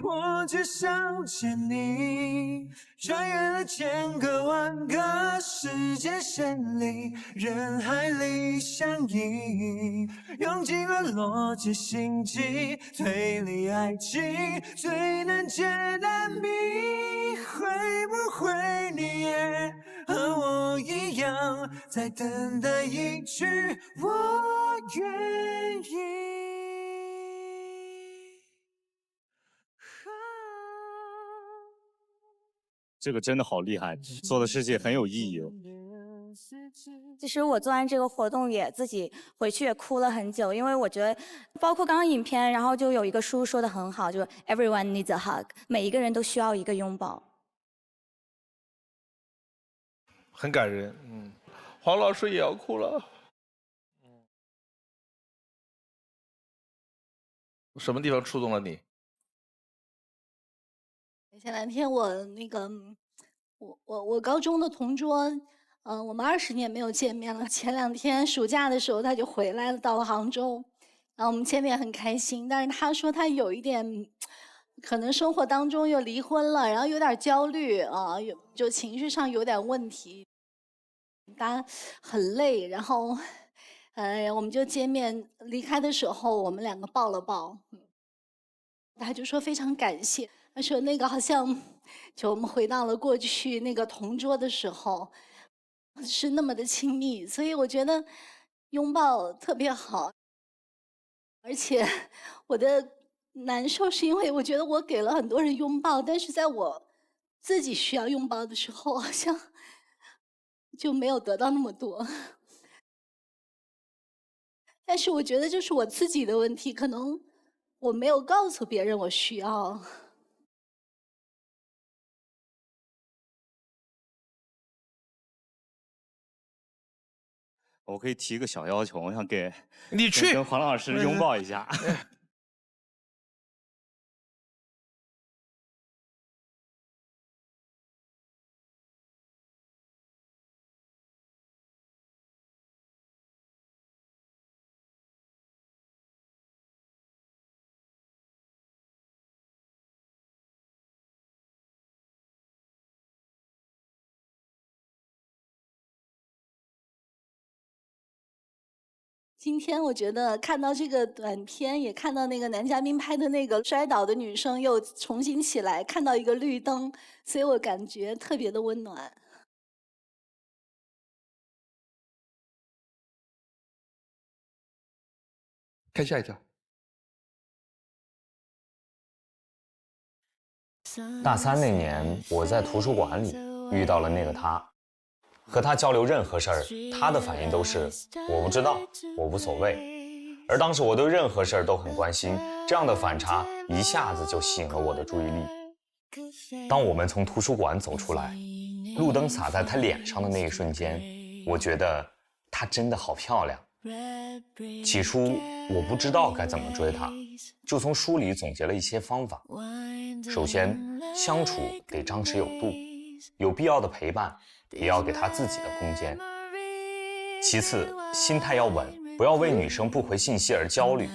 我只想见你。穿越了千个万个时间线里，人海里相依，用尽了逻辑心机，推理爱情最难解的谜。会不会你也和我一样，在等待一句我愿意？这个真的好厉害，做的事情很有意义哦。其实我做完这个活动也自己回去也哭了很久，因为我觉得包括刚刚影片，然后就有一个书说的很好，就是 everyone needs a hug， 每一个人都需要一个拥抱。很感人。黄老师也要哭了。什么地方触动了你？前两天我高中的同桌，我们20年没有见面了。前2天暑假的时候他就回来了，到了杭州，然后我们见面很开心。但是他说他有一点，可能生活当中又离婚了，然后有点焦虑啊，就情绪上有点问题，他很累。然后，我们就见面，离开的时候我们2个抱了抱，他就说非常感谢。他说那个好像就我们回到了过去那个同桌的时候，是那么的亲密，所以我觉得拥抱特别好。而且我的难受是因为我觉得我给了很多人拥抱，但是在我自己需要拥抱的时候，好像就没有得到那么多。但是我觉得就是我自己的问题，可能我没有告诉别人我需要。我可以提一个小要求，我想你去跟黄老师拥抱一下。今天我觉得看到这个短片，也看到那个男嘉宾拍的那个摔倒的女生又重新起来，看到一个绿灯，所以我感觉特别的温暖。看下一条。大3那年，我在图书馆里遇到了那个他。和他交流任何事儿，他的反应都是我不知道，我无所谓。而当时我对任何事儿都很关心，这样的反差一下子就吸引了我的注意力。当我们从图书馆走出来，路灯洒在他脸上的那一瞬间，我觉得她真的好漂亮。起初我不知道该怎么追她，就从书里总结了一些方法。首先，相处得张弛有度，有必要的陪伴也要给她自己的空间。其次，心态要稳，不要为女生不回信息而焦虑，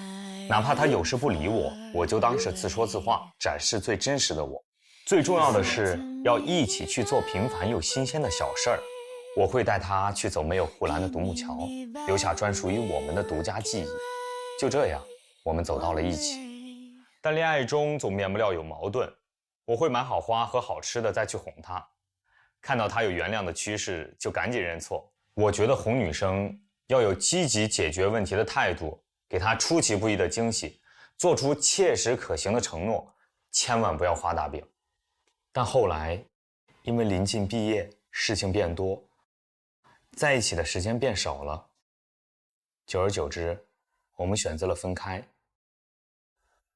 哪怕她有事不理我，我就当是自说自话，展示最真实的我。最重要的是要一起去做平凡又新鲜的小事儿。我会带她去走没有护栏的独木桥，留下专属于我们的独家记忆。就这样，我们走到了一起。但恋爱中总免不了有矛盾，我会买好花和好吃的再去哄她。看到她有原谅的趋势，就赶紧认错。我觉得哄女生要有积极解决问题的态度，给她出其不意的惊喜，做出切实可行的承诺，千万不要画大饼。但后来，因为临近毕业，事情变多，在一起的时间变少了。久而久之，我们选择了分开。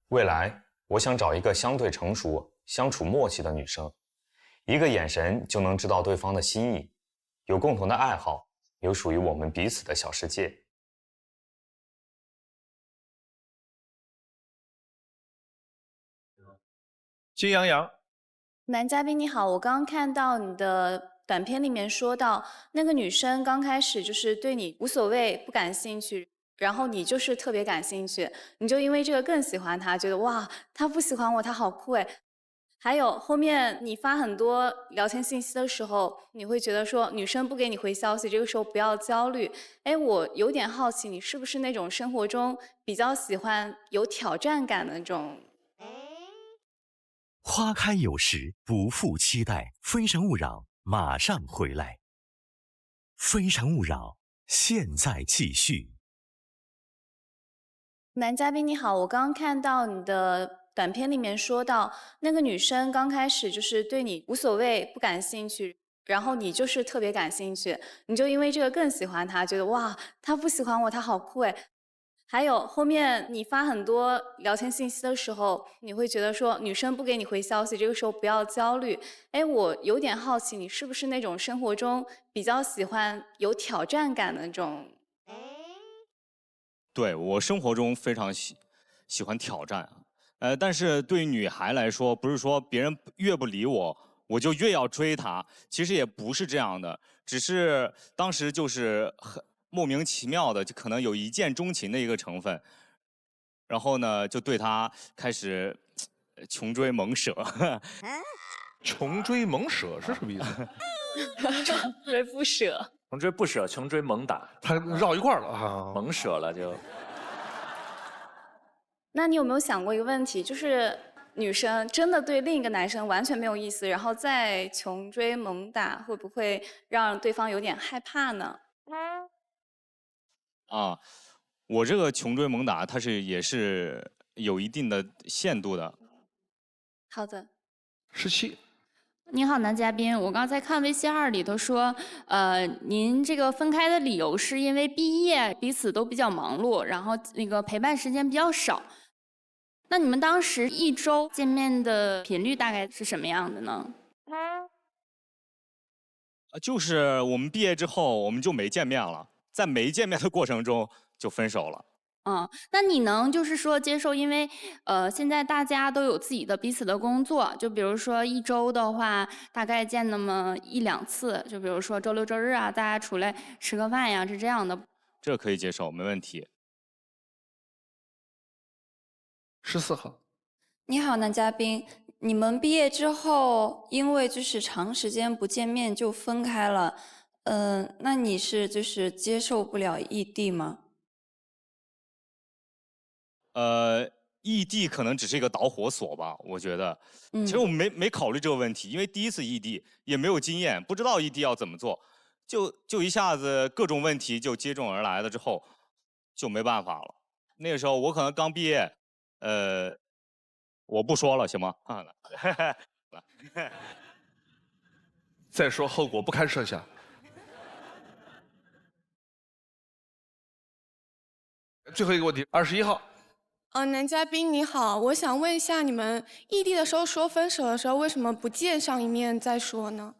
未来，我想找一个相对成熟、相处默契的女生，一个眼神就能知道对方的心意，有共同的爱好，有属于我们彼此的小世界。金阳阳，男嘉宾你好，我刚刚看到你的短片里面说到，那个女生刚开始就是对你无所谓、不感兴趣，然后你就是特别感兴趣，你就因为这个更喜欢她，觉得哇，她不喜欢我，她好酷哎。还有后面你发很多聊天信息的时候，你会觉得说女生不给你回消息，这个时候不要焦虑。哎，我有点好奇，你是不是那种生活中比较喜欢有挑战感的那种？花开有时，不负期待。非诚勿扰，马上回来。非诚勿扰，现在继续。男嘉宾你好，我刚刚看到你的短片里面说到，那个女生刚开始就是对你无所谓、不感兴趣，然后你就是特别感兴趣，你就因为这个更喜欢她，觉得哇，她不喜欢我，她好酷哎。还有后面你发很多聊天信息的时候，你会觉得说女生不给你回消息，这个时候不要焦虑。哎，我有点好奇，你是不是那种生活中比较喜欢有挑战感的那种？对，我生活中非常喜欢挑战，但是对于女孩来说，不是说别人越不理我，我就越要追她，其实也不是这样的，只是当时就是很莫名其妙的，就可能有一见钟情的一个成分，然后呢，就对她开始穷追猛舍。穷追猛舍是什么意思？穷追不舍。穷追不舍，穷追猛打，他绕一块儿了啊，猛舍了就。那你有没有想过一个问题，就是女生真的对另一个男生完全没有意思，然后再穷追猛打，会不会让对方有点害怕呢？啊，我这个穷追猛打，它也是有一定的限度的。好的。17。您好，男嘉宾，我刚才看 VCR 里头说，您这个分开的理由是因为毕业，彼此都比较忙碌，然后那个陪伴时间比较少。那你们当时1周见面的频率大概是什么样的呢？就是我们毕业之后，我们就没见面了，在没见面的过程中就分手了。那你能就是说接受，因为现在大家都有自己的彼此的工作，就比如说1周的话，大概见那么1、2次，就比如说周六周日啊，大家出来吃个饭呀，是这样的。这可以接受，没问题。14号。你好，男嘉宾，你们毕业之后，因为就是长时间不见面就分开了，那你是就是接受不了异地吗？异地可能只是一个导火索吧，我觉得。其实我没考虑这个问题，因为第一次异地也没有经验，不知道异地要怎么做，就一下子各种问题就接踵而来了之后，就没办法了。那个时候我可能刚毕业，我不说了，行吗？再说后果不堪设想。最后一个问题，21号。男嘉宾你好，我想问一下，你们异地的时候说分手的时候，为什么不见上一面再说呢？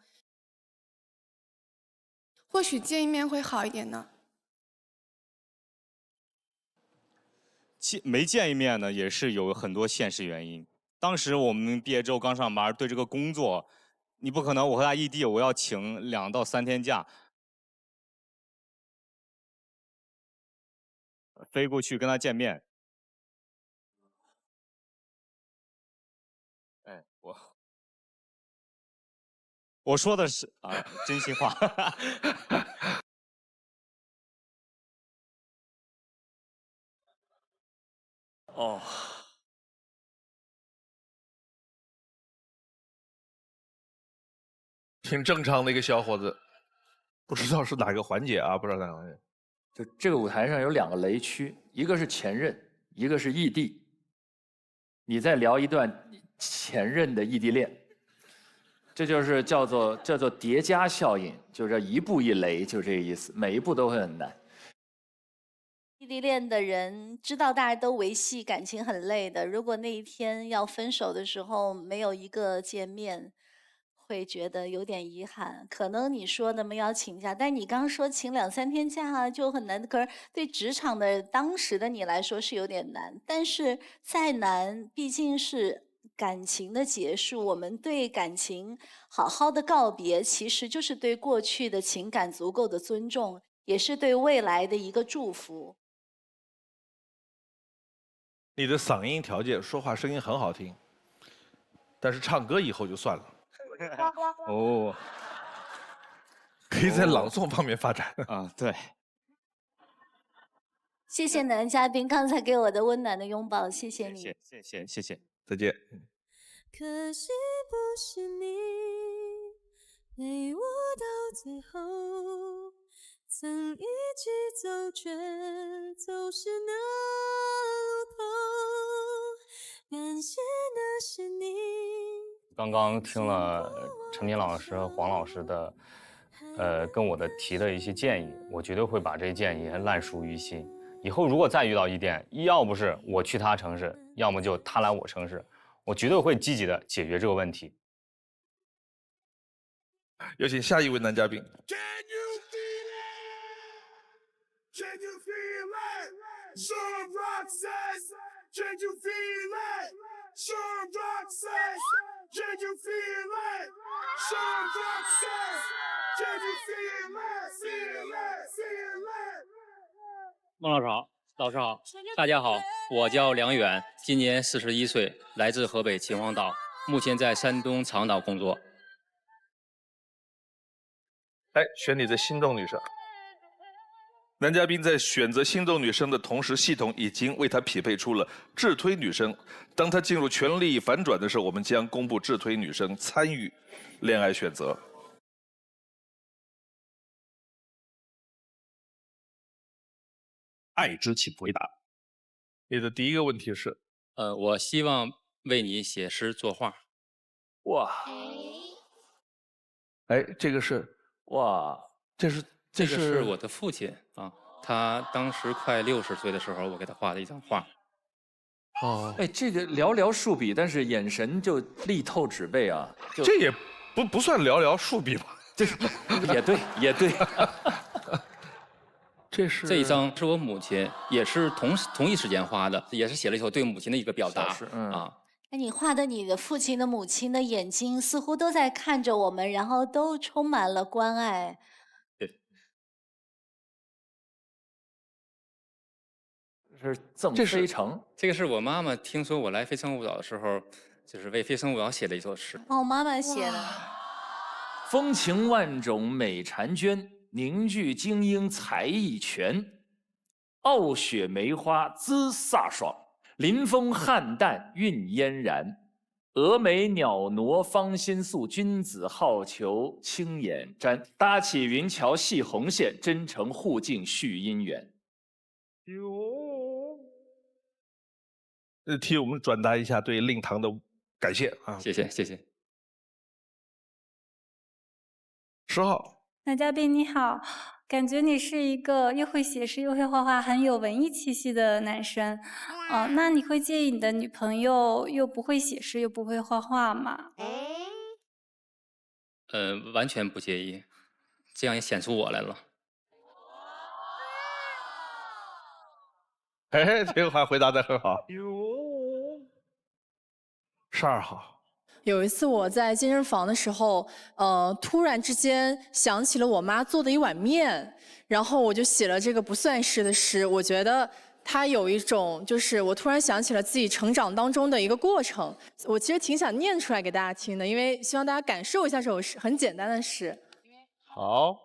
或许见一面会好一点呢。没见一面呢，也是有很多现实原因。当时我们毕业之后刚上班，对这个工作，你不可能我和他异地，我要请2到3天假，飞过去跟他见面。哎，我说的是真心话。哦，挺正常的一个小伙子，不知道是哪个环节啊？不知道哪个环节。就这个舞台上有2个雷区，一个是前任，一个是异地。你在聊一段前任的异地恋，这就是叫做叠加效应，就是一步一雷，就这个意思，每一步都会很难。异地恋的人知道大家都维系感情很累的，如果那一天要分手的时候没有一个见面，会觉得有点遗憾。可能你说那么要请假，但你刚说请2、3天假就很难。可是对职场的当时的你来说是有点难，但是再难，毕竟是感情的结束。我们对感情好好的告别，其实就是对过去的情感足够的尊重，也是对未来的一个祝福。你的嗓音条件，说话声音很好听，但是唱歌以后就算了。哦，可以在朗诵方面发展。对。谢谢男嘉宾刚才给我的温暖的拥抱，谢谢你。谢谢。再见。可惜不是你陪我到最后，曾一起走，却走失那路口。感谢那是你。刚刚听了陈明老师和黄老师的，跟我的提的一些建议，我绝对会把这些建议烂熟于心。以后如果再遇到异地恋，要不是我去他城市，要么就他来我城市，我绝对会积极的解决这个问题。有请下一位男嘉宾。Can you feel it? So rock says 孟老师好，老师好，大家好，我叫梁远，今年41岁，来自河北秦皇岛，目前在山东长岛工作。哎，选你的心动女生。男嘉宾在选择心动女生的同时，系统已经为他匹配出了智推女生。当他进入权力反转的时候，我们将公布智推女生参与恋爱选择。爱之请回答。你的第一个问题是，我希望为你写诗作画。哇，哎，这个是哇，这个是我的父亲啊，他当时快60岁的时候，我给他画的一张画。哦，哎，这个寥寥数笔，但是眼神就力透纸背啊。这也不算寥寥数笔吧？这是也对，也对。这一张是我母亲，也是同一时间画的，也是写了一首对母亲的一个表达啊。哎，你画的你的父亲的母亲的眼睛似乎都在看着我们，然后都充满了关爱。对，是赠飞城。这个是我妈妈听说我来非诚勿扰的时候，就是为非诚勿扰写的一首诗。哦，妈妈写的。风情万种美婵娟，凝聚精英才艺全。傲雪梅花姿飒爽，临风汉淡韵嫣然。峨眉袅娜芳心素，君子好逑青眼瞻。搭起云桥系红线，真诚互敬续姻缘。替我们转达一下对令堂的感谢啊！谢谢谢谢。10号，男嘉宾你好，感觉你是一个又会写诗又会画画，很有文艺气息的男生。那你会介意你的女朋友又不会写诗又不会画画吗？完全不介意，这样也显出我来了。哎，这个话回答得很好。12号。有一次我在健身房的时候，突然之间想起了我妈做的一碗面，然后我就写了这个不算诗的诗。我觉得它有一种，就是我突然想起了自己成长当中的一个过程。我其实挺想念出来给大家听的，因为希望大家感受一下这首诗，很简单的诗。好，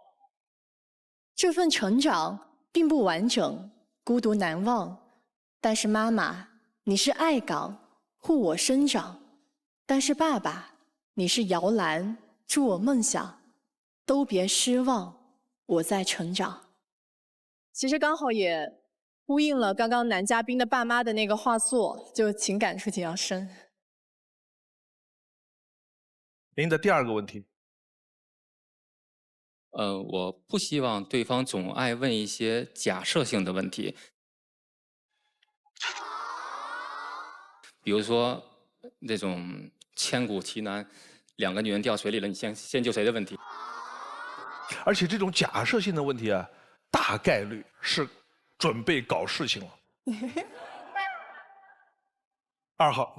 这份成长并不完整，孤独难忘，但是妈妈，你是爱岗，护我生长。但是爸爸，你是摇篮，助我梦想，都别失望，我在成长。其实刚好也呼应了刚刚男嘉宾的爸妈的那个画作，就情感触比较深。您的第2个问题。我不希望对方总爱问一些假设性的问题，比如说那种千古奇难，2个女人掉水里了，你先救谁的问题。而且这种假设性的问题啊，大概率是准备搞事情了。2号，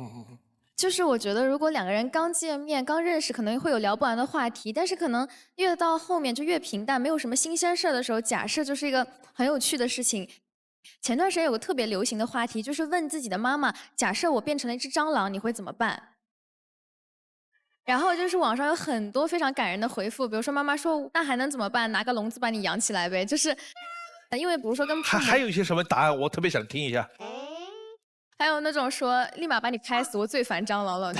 就是我觉得，如果2个人刚见面、刚认识，可能会有聊不完的话题，但是可能越到后面就越平淡，没有什么新鲜事儿的时候，假设就是一个很有趣的事情。前段时间有个特别流行的话题，就是问自己的妈妈：假设我变成了一只蟑螂，你会怎么办？然后就是网上有很多非常感人的回复，比如说妈妈说：“那还能怎么办？拿个笼子把你养起来呗。”就是，因为比如说跟还有一些什么答案，我特别想听一下。还有那种说立马把你拍死，我最烦蟑螂了。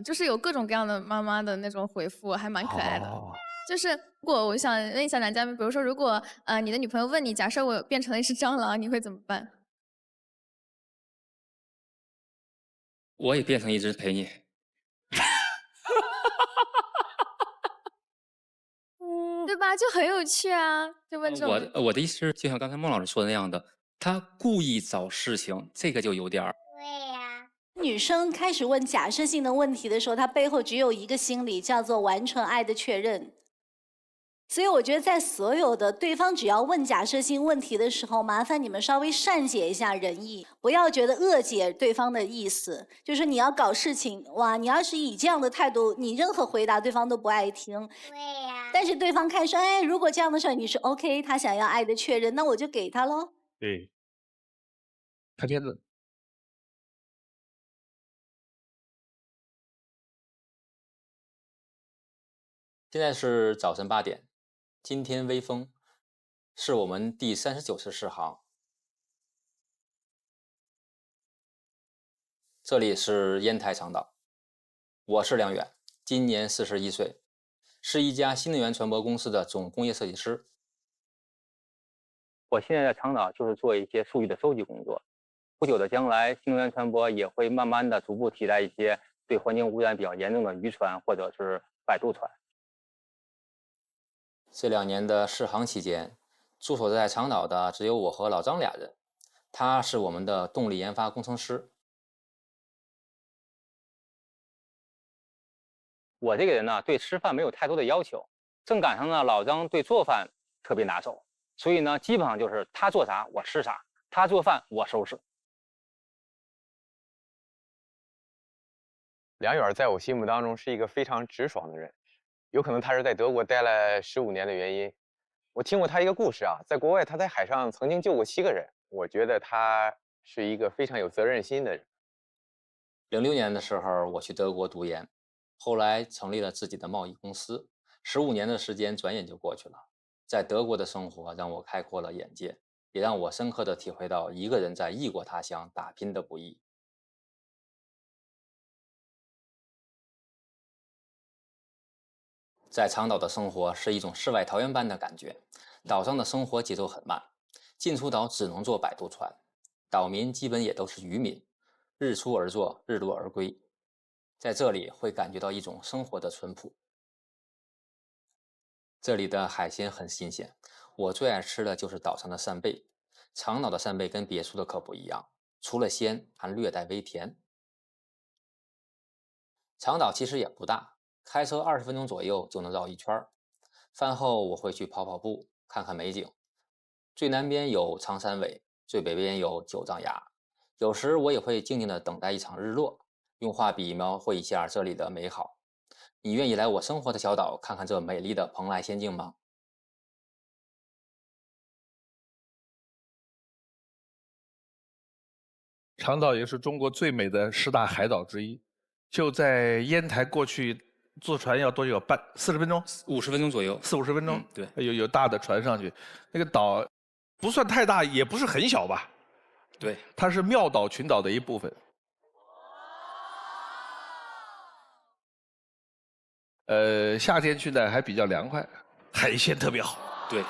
就是有各种各样的妈妈的那种回复，还蛮可爱的。就是如果我想问一下男嘉宾，比如说如果你的女朋友问你，假设我变成了一只蟑螂，你会怎么办？我也变成一只陪你。对吧？就很有趣啊！就问这种。我的意思是，就像刚才孟老师说的那样的，他故意找事情，这个就有点儿。对呀。女生开始问假设性的问题的时候，她背后只有一个心理，叫做完成爱的确认。所以我觉得在所有的对方只要问假设性问题的时候，麻烦你们稍微善解一下人意，不要觉得恶解对方的意思。就是你要搞事情，哇，你要是以这样的态度，你任何回答对方都不爱听。对呀。但是对方看说，哎，如果这样的时候你是 OK， 他想要爱的确认，那我就给他喽。对，看片子。现在是早晨8点，今天微风，是我们第39次试航。这里是烟台长岛，我是梁远，今年41岁，是一家新能源船舶公司的总工业设计师。我现在在长岛就是做一些数据的收集工作。不久的将来，新能源船舶也会慢慢的逐步替代一些对环境污染比较严重的渔船或者是摆渡船。这2年的试航期间，驻守在长岛的只有我和老张俩人，他是我们的动力研发工程师。我这个人呢，对吃饭没有太多的要求，正赶上呢老张对做饭特别拿手，所以呢基本上就是他做啥我吃啥，他做饭我收拾。梁远在我心目当中是一个非常直爽的人。有可能他是在德国待了15年的原因。我听过他一个故事啊，在国外他在海上曾经救过7个人。我觉得他是一个非常有责任心的人。06年的时候，我去德国读研，后来成立了自己的贸易公司。15年的时间转眼就过去了。在德国的生活让我开阔了眼界，也让我深刻地体会到一个人在异国他乡打拼的不易。在长岛的生活是一种世外桃源般的感觉。岛上的生活节奏很慢，进出岛只能坐摆渡船，岛民基本也都是渔民，日出而作，日落而归。在这里会感觉到一种生活的淳朴。这里的海鲜很新鲜，我最爱吃的就是岛上的扇贝。长岛的扇贝跟别处的可不一样，除了鲜，还略带微甜。长岛其实也不大，开车20分钟左右就能绕一圈。饭后我会去跑跑步，看看美景。最南边有长山尾，最北边有九丈崖。有时我也会静静地等待一场日落，用画笔描绘一下这里的美好。你愿意来我生活的小岛看看这美丽的蓬莱仙境吗？长岛也是中国最美的10大海岛之一，就在烟台过去坐船要多久？40分钟？50分钟左右，40-50分钟。对，有大的船上去，那个岛不算太大，也不是很小吧？对，它是妙岛群岛的一部分。夏天去呢还比较凉快，海鲜特别好。对。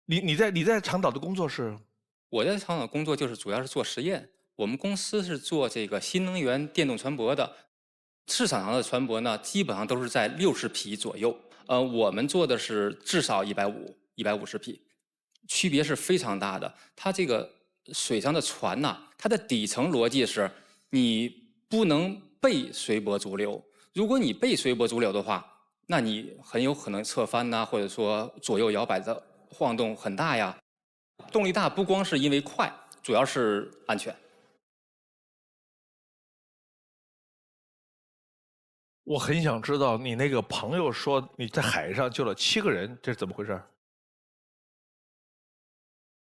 你在长岛的工作是？我在长岛工作就是主要是做实验。我们公司是做这个新能源电动船舶的，市场上的船舶呢基本上都是在60匹左右。我们做的是至少150匹，区别是非常大的。它这个水上的船呐，它的底层逻辑是你不能背随波逐流。如果你背随波逐流的话，那你很有可能侧翻呐，或者说左右摇摆的晃动很大呀。动力大不光是因为快，主要是安全。我很想知道你那个朋友说你在海上救了7个人，这是怎么回事？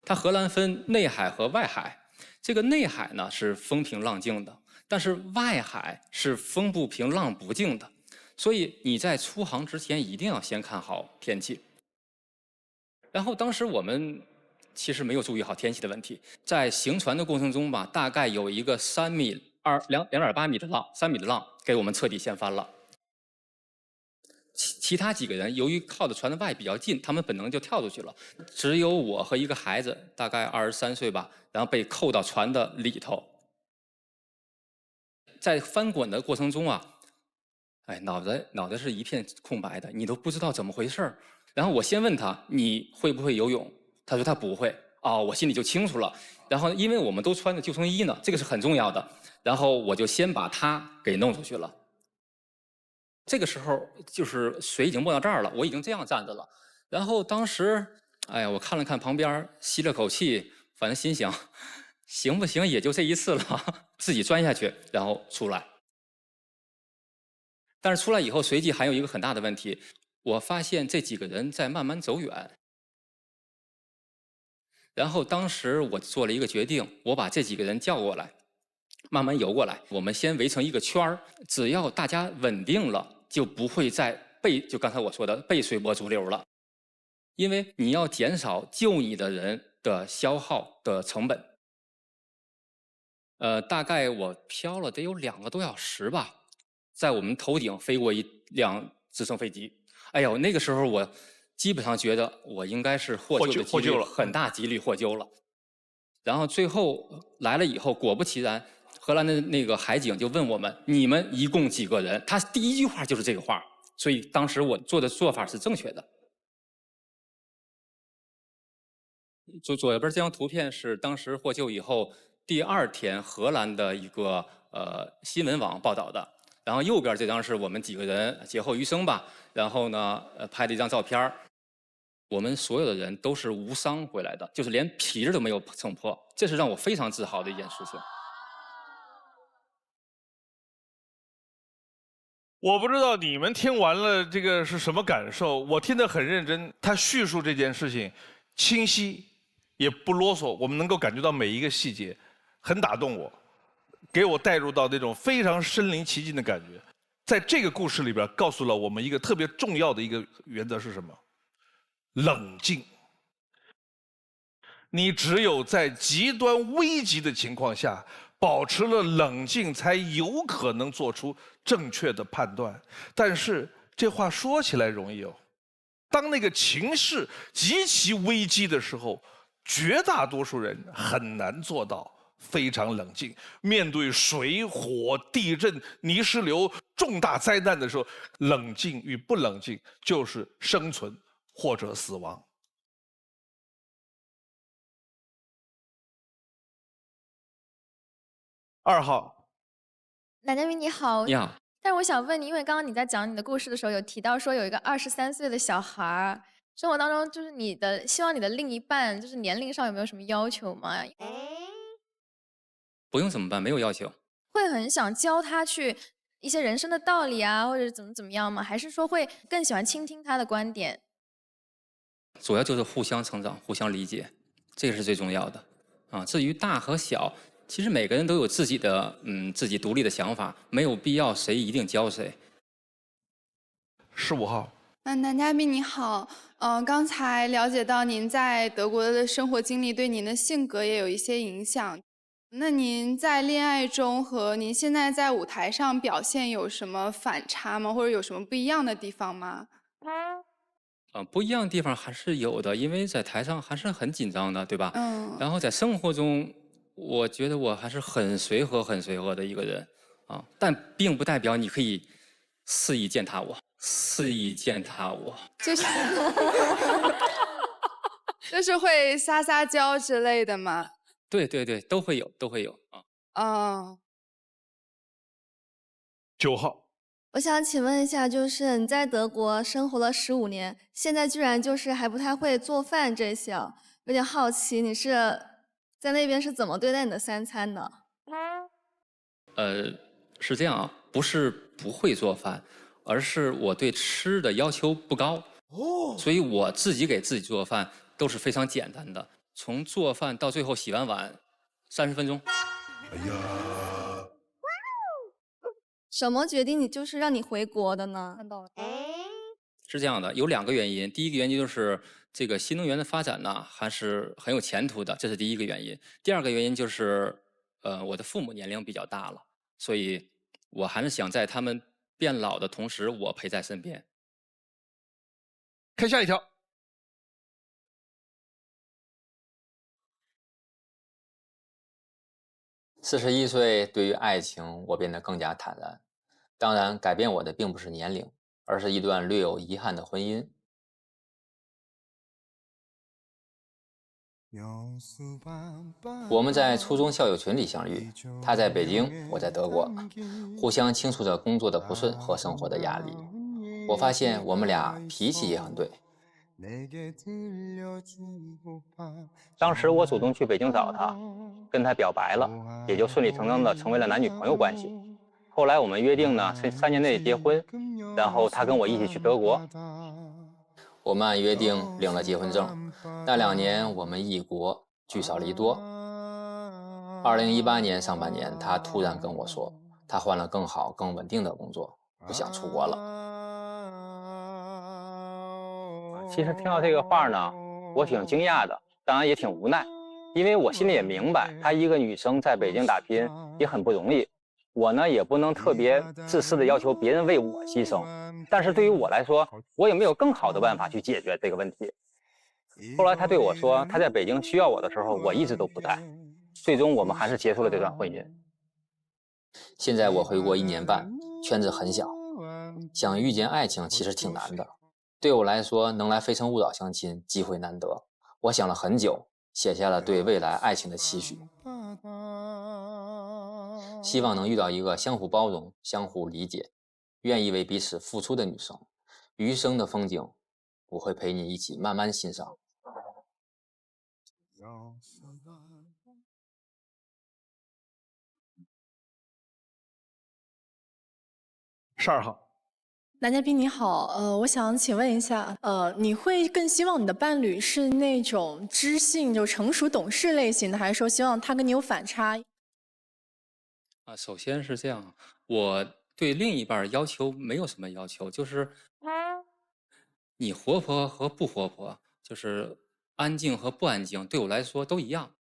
它荷兰分内海和外海，这个内海呢是风平浪静的，但是外海是风不平浪不静的，所以你在出航之前一定要先看好天气。然后当时我们其实没有注意好天气的问题，在行船的过程中吧，大概有一个2.8米的浪，3米的浪给我们彻底掀翻了。其他几个人由于靠的船的外比较近，他们本能就跳出去了。只有我和一个孩子，大概23岁吧，然后被扣到船的里头。在翻滚的过程中啊，哎，脑袋是一片空白的，你都不知道怎么回事儿。然后我先问他你会不会游泳，他说他不会。哦，我心里就清楚了。然后因为我们都穿着救生衣呢，这个是很重要的。然后我就先把他给弄出去了。这个时候就是水已经没到这儿了，我已经这样站着了。然后当时，哎呀，我看了看旁边，吸了口气，反正心想，行不行也就这一次了，自己钻下去，然后出来。但是出来以后，随即还有一个很大的问题，我发现这几个人在慢慢走远。然后当时我做了一个决定，我把这几个人叫过来，慢慢游过来，我们先围成一个圈儿，只要大家稳定了，就不会再就刚才我说的被随波逐流了。因为你要减少救你的人的消耗的成本。大概我飘了得有2个多小时吧，在我们头顶飞过一辆直升飞机。哎呦，那个时候我基本上觉得我应该是获救的几率很大几率获救了。然后最后来了以后，果不其然，荷兰的那个海警就问我们：“你们一共几个人？”他第一句话就是这个话，所以当时我做的做法是正确的。左边这张图片是当时获救以后第2天荷兰的一个新闻网报道的，然后右边这张是我们几个人劫后余生吧，然后呢拍的一张照片，我们所有的人都是无伤回来的，就是连皮儿都没有蹭破，这是让我非常自豪的一件事情。我不知道你们听完了这个是什么感受，我听得很认真，他叙述这件事情清晰。也不啰嗦，我们能够感觉到每一个细节，很打动我，给我带入到那种非常身临其境的感觉。在这个故事里边，告诉了我们一个特别重要的一个原则是什么？冷静。你只有在极端危急的情况下，保持了冷静，才有可能做出正确的判断。但是这话说起来容易哦，当那个情势极其危机的时候，绝大多数人很难做到非常冷静。面对水、火、地震、泥石流重大灾难的时候，冷静与不冷静就是生存或者死亡。2号，男嘉宾你好。你好。但是我想问你，因为刚刚你在讲你的故事的时候，有提到说有一个23岁的小孩儿。生活当中，就是希望你的另一半，就是年龄上有没有什么要求吗？不用怎么办？没有要求。会很想教他去一些人生的道理啊，或者怎么样吗？还是说会更喜欢倾听他的观点？主要就是互相成长、互相理解，这个是最重要的啊。至于大和小，其实每个人都有自己的自己独立的想法，没有必要谁一定教谁。15号。男嘉宾你好，刚才了解到您在德国的生活经历对您的性格也有一些影响。那您在恋爱中和您现在在舞台上表现有什么反差吗？或者有什么不一样的地方吗？不一样的地方还是有的，因为在台上还是很紧张的，对吧？然后在生活中，我觉得我还是很随和的一个人啊，但并不代表你可以肆意践踏我。就是会撒娇之类的吗？对，都会有啊。9号，我想请问一下，就是你在德国生活了15年，现在居然就是还不太会做饭这些，有点好奇，你是在那边是怎么对待你的3餐的？是这样啊，不是不会做饭。而是我对吃的要求不高，所以我自己给自己做饭都是非常简单的，从做饭到最后洗完碗，30分钟。哎呀，什么决定你就是让你回国的呢？是这样的，有2个原因。第一个原因就是这个新能源的发展呢，还是很有前途的，这是第一个原因。第2个原因就是，我的父母年龄比较大了，所以我还是想在他们变老的同时，我陪在身边。看下一条。41岁，对于爱情，我变得更加坦然。当然，改变我的并不是年龄，而是一段略有遗憾的婚姻。我们在初中校友群里相遇，他在北京，我在德国，互相倾诉着工作的不顺和生活的压力。我发现我们俩脾气也很对。当时我主动去北京找他，跟他表白了，也就顺理成章的成为了男女朋友关系。后来我们约定呢是3年内结婚，然后他跟我一起去德国。我们按约定领了结婚证，那2年我们异国聚少离多。2018年上半年，他突然跟我说，他换了更好、更稳定的工作，不想出国了。其实听到这个话呢，我挺惊讶的，当然也挺无奈，因为我心里也明白，她一个女生在北京打拼也很不容易。我呢也不能特别自私的要求别人为我牺牲，但是对于我来说，我有没有更好的办法去解决这个问题？后来他对我说，他在北京需要我的时候，我一直都不在。最终我们还是结束了这段婚姻。现在我回国1年半，圈子很小，想遇见爱情其实挺难的。对我来说，能来非诚勿扰相亲，机会难得。我想了很久，写下了对未来爱情的期许。希望能遇到一个相互包容、相互理解、愿意为彼此付出的女生。余生的风景，我会陪你一起慢慢欣赏。12号。男嘉宾你好，我想请问一下，你会更希望你的伴侣是那种知性就成熟懂事类型的，还是说希望他跟你有反差？首先是这样，我对另一半要求没有什么要求，就是你活泼和不活泼，就是安静和不安静，对我来说都一样，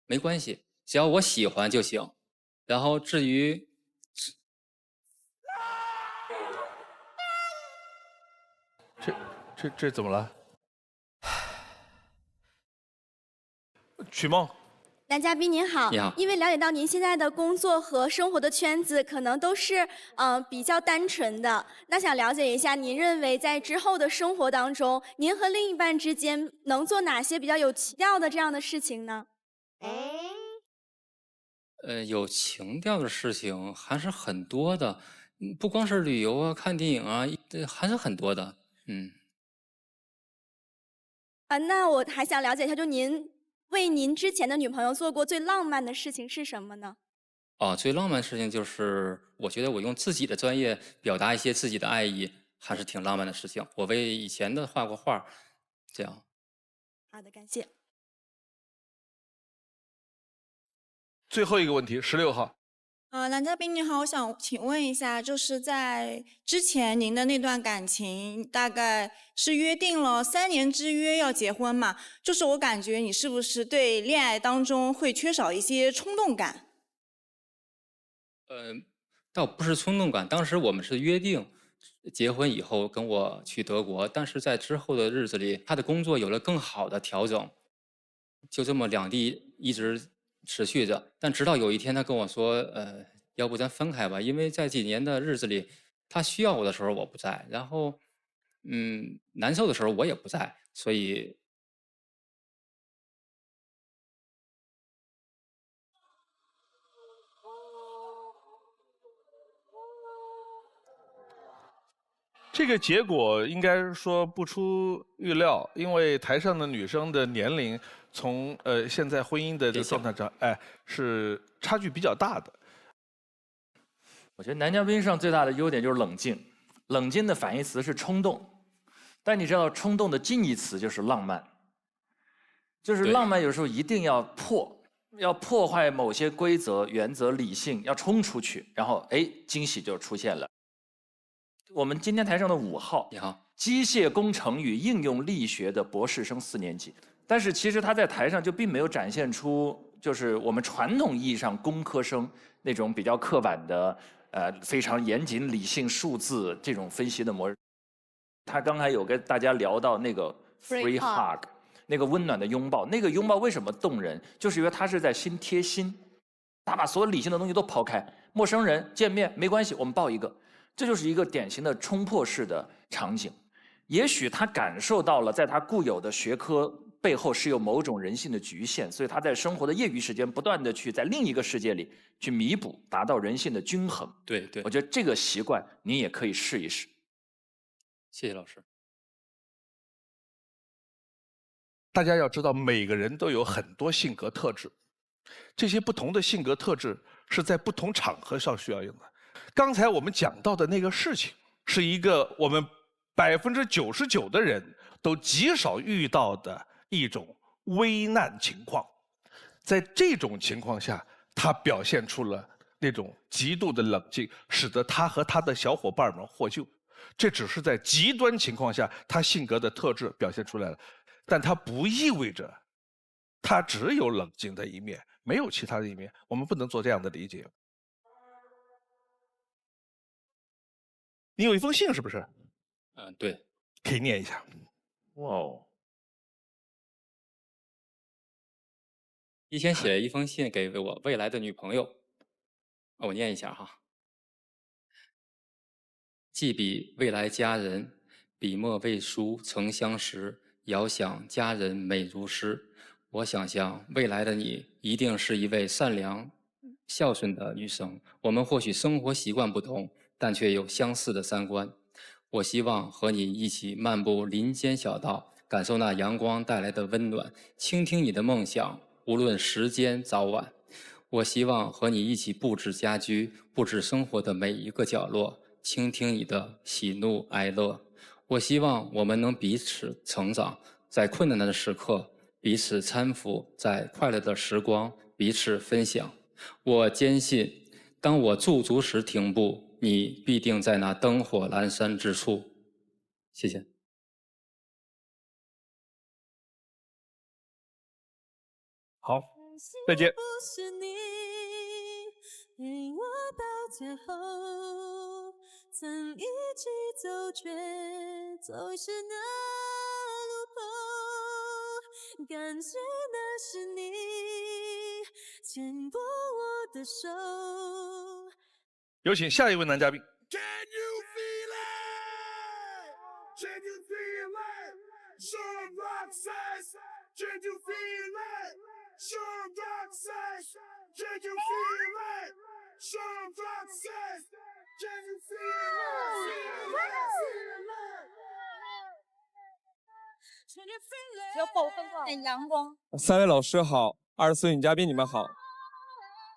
没关系，只要我喜欢就行。然后至于这怎么了？曲梦。男嘉宾您好，你好。因为了解到您现在的工作和生活的圈子可能都是比较单纯的，那想了解一下，您认为在之后的生活当中，您和另一半之间能做哪些比较有情调的这样的事情呢？有情调的事情还是很多的，不光是旅游啊、看电影啊，还是很多的。那我还想了解一下，就您为您之前的女朋友做过最浪漫的事情是什么呢？最浪漫的事情就是，我觉得我用自己的专业表达一些自己的爱意，还是挺浪漫的事情。我为以前的画过画，这样。好的，感谢。最后一个问题，16号。男嘉宾你好，我想请问一下，就是在之前您的那段感情，大概是约定了3年之约要结婚嘛？就是我感觉你是不是对恋爱当中会缺少一些冲动感？倒不是冲动感，当时我们是约定结婚以后跟我去德国，但是在之后的日子里，他的工作有了更好的调整，就这么两地一直持续着。但直到有一天他跟我说，要不咱分开吧，因为在几年的日子里，他需要我的时候我不在，然后难受的时候我也不在，所以这个结果应该说不出预料，因为台上的女生的年龄从现在婚姻的这个状态上，是差距比较大的。我觉得男嘉宾上最大的优点就是冷静，冷静的反义词是冲动，但你知道冲动的近义词就是浪漫，就是浪漫有时候一定要破坏某些规则、原则、理性，要冲出去，然后惊喜就出现了。我们今天台上的5号，你好，机械工程与应用力学的博士生4年级，但是其实他在台上就并没有展现出就是我们传统意义上工科生那种比较刻板的非常严谨、理性、数字这种分析的模式。他刚才有跟大家聊到那个 free hug， 那个温暖的拥抱，那个拥抱为什么动人？就是因为他是在心贴心，他把所有理性的东西都抛开，陌生人见面没关系，我们抱一个。这就是一个典型的冲破式的场景，也许他感受到了在他固有的学科背后是有某种人性的局限，所以他在生活的业余时间不断的去在另一个世界里去弥补，达到人性的均衡。对对，我觉得这个习惯你也可以试一试。谢谢老师。大家要知道，每个人都有很多性格特质，这些不同的性格特质是在不同场合上需要用的。刚才我们讲到的那个事情，是一个我们99%的人都极少遇到的一种危难情况。在这种情况下，他表现出了那种极度的冷静，使得他和他的小伙伴们获救。这只是在极端情况下他性格的特质表现出来了，但它不意味着他只有冷静的一面，没有其他的一面。我们不能做这样的理解。你有一封信是不是？对。可以念一下。哇哦！以前写了一封信给我未来的女朋友，我念一下哈。寄笔未来佳人，笔墨未书曾相识，遥想佳人美如诗。我想象未来的你一定是一位善良、孝顺的女生。我们或许生活习惯不同，但却有相似的三观。我希望和你一起漫步林间小道，感受那阳光带来的温暖，倾听你的梦想，无论时间早晚。我希望和你一起布置家居，布置生活的每一个角落，倾听你的喜怒哀乐。我希望我们能彼此成长，在困难的时刻彼此搀扶，在快乐的时光彼此分享。我坚信，当我驻足时停步，你必定在那灯火阑珊之处。谢谢。好，再见。陪我到最后，曾一起走，却走失那路口。感谢那是你牵过我的手。有请下一位男嘉宾。只要爆分化，很阳光。三位老师好，24女嘉宾你们好，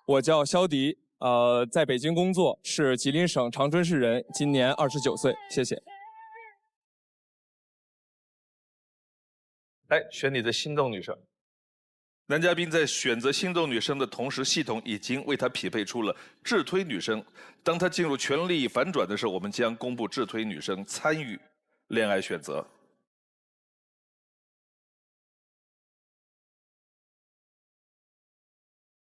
我叫肖迪，在北京工作，是吉林省长春市人，今年29岁，谢谢。来选你的心动女生。男嘉宾在选择心动女生的同时，系统已经为他匹配出了智推女生。当他进入权力反转的时候，我们将公布智推女生参与恋爱选择。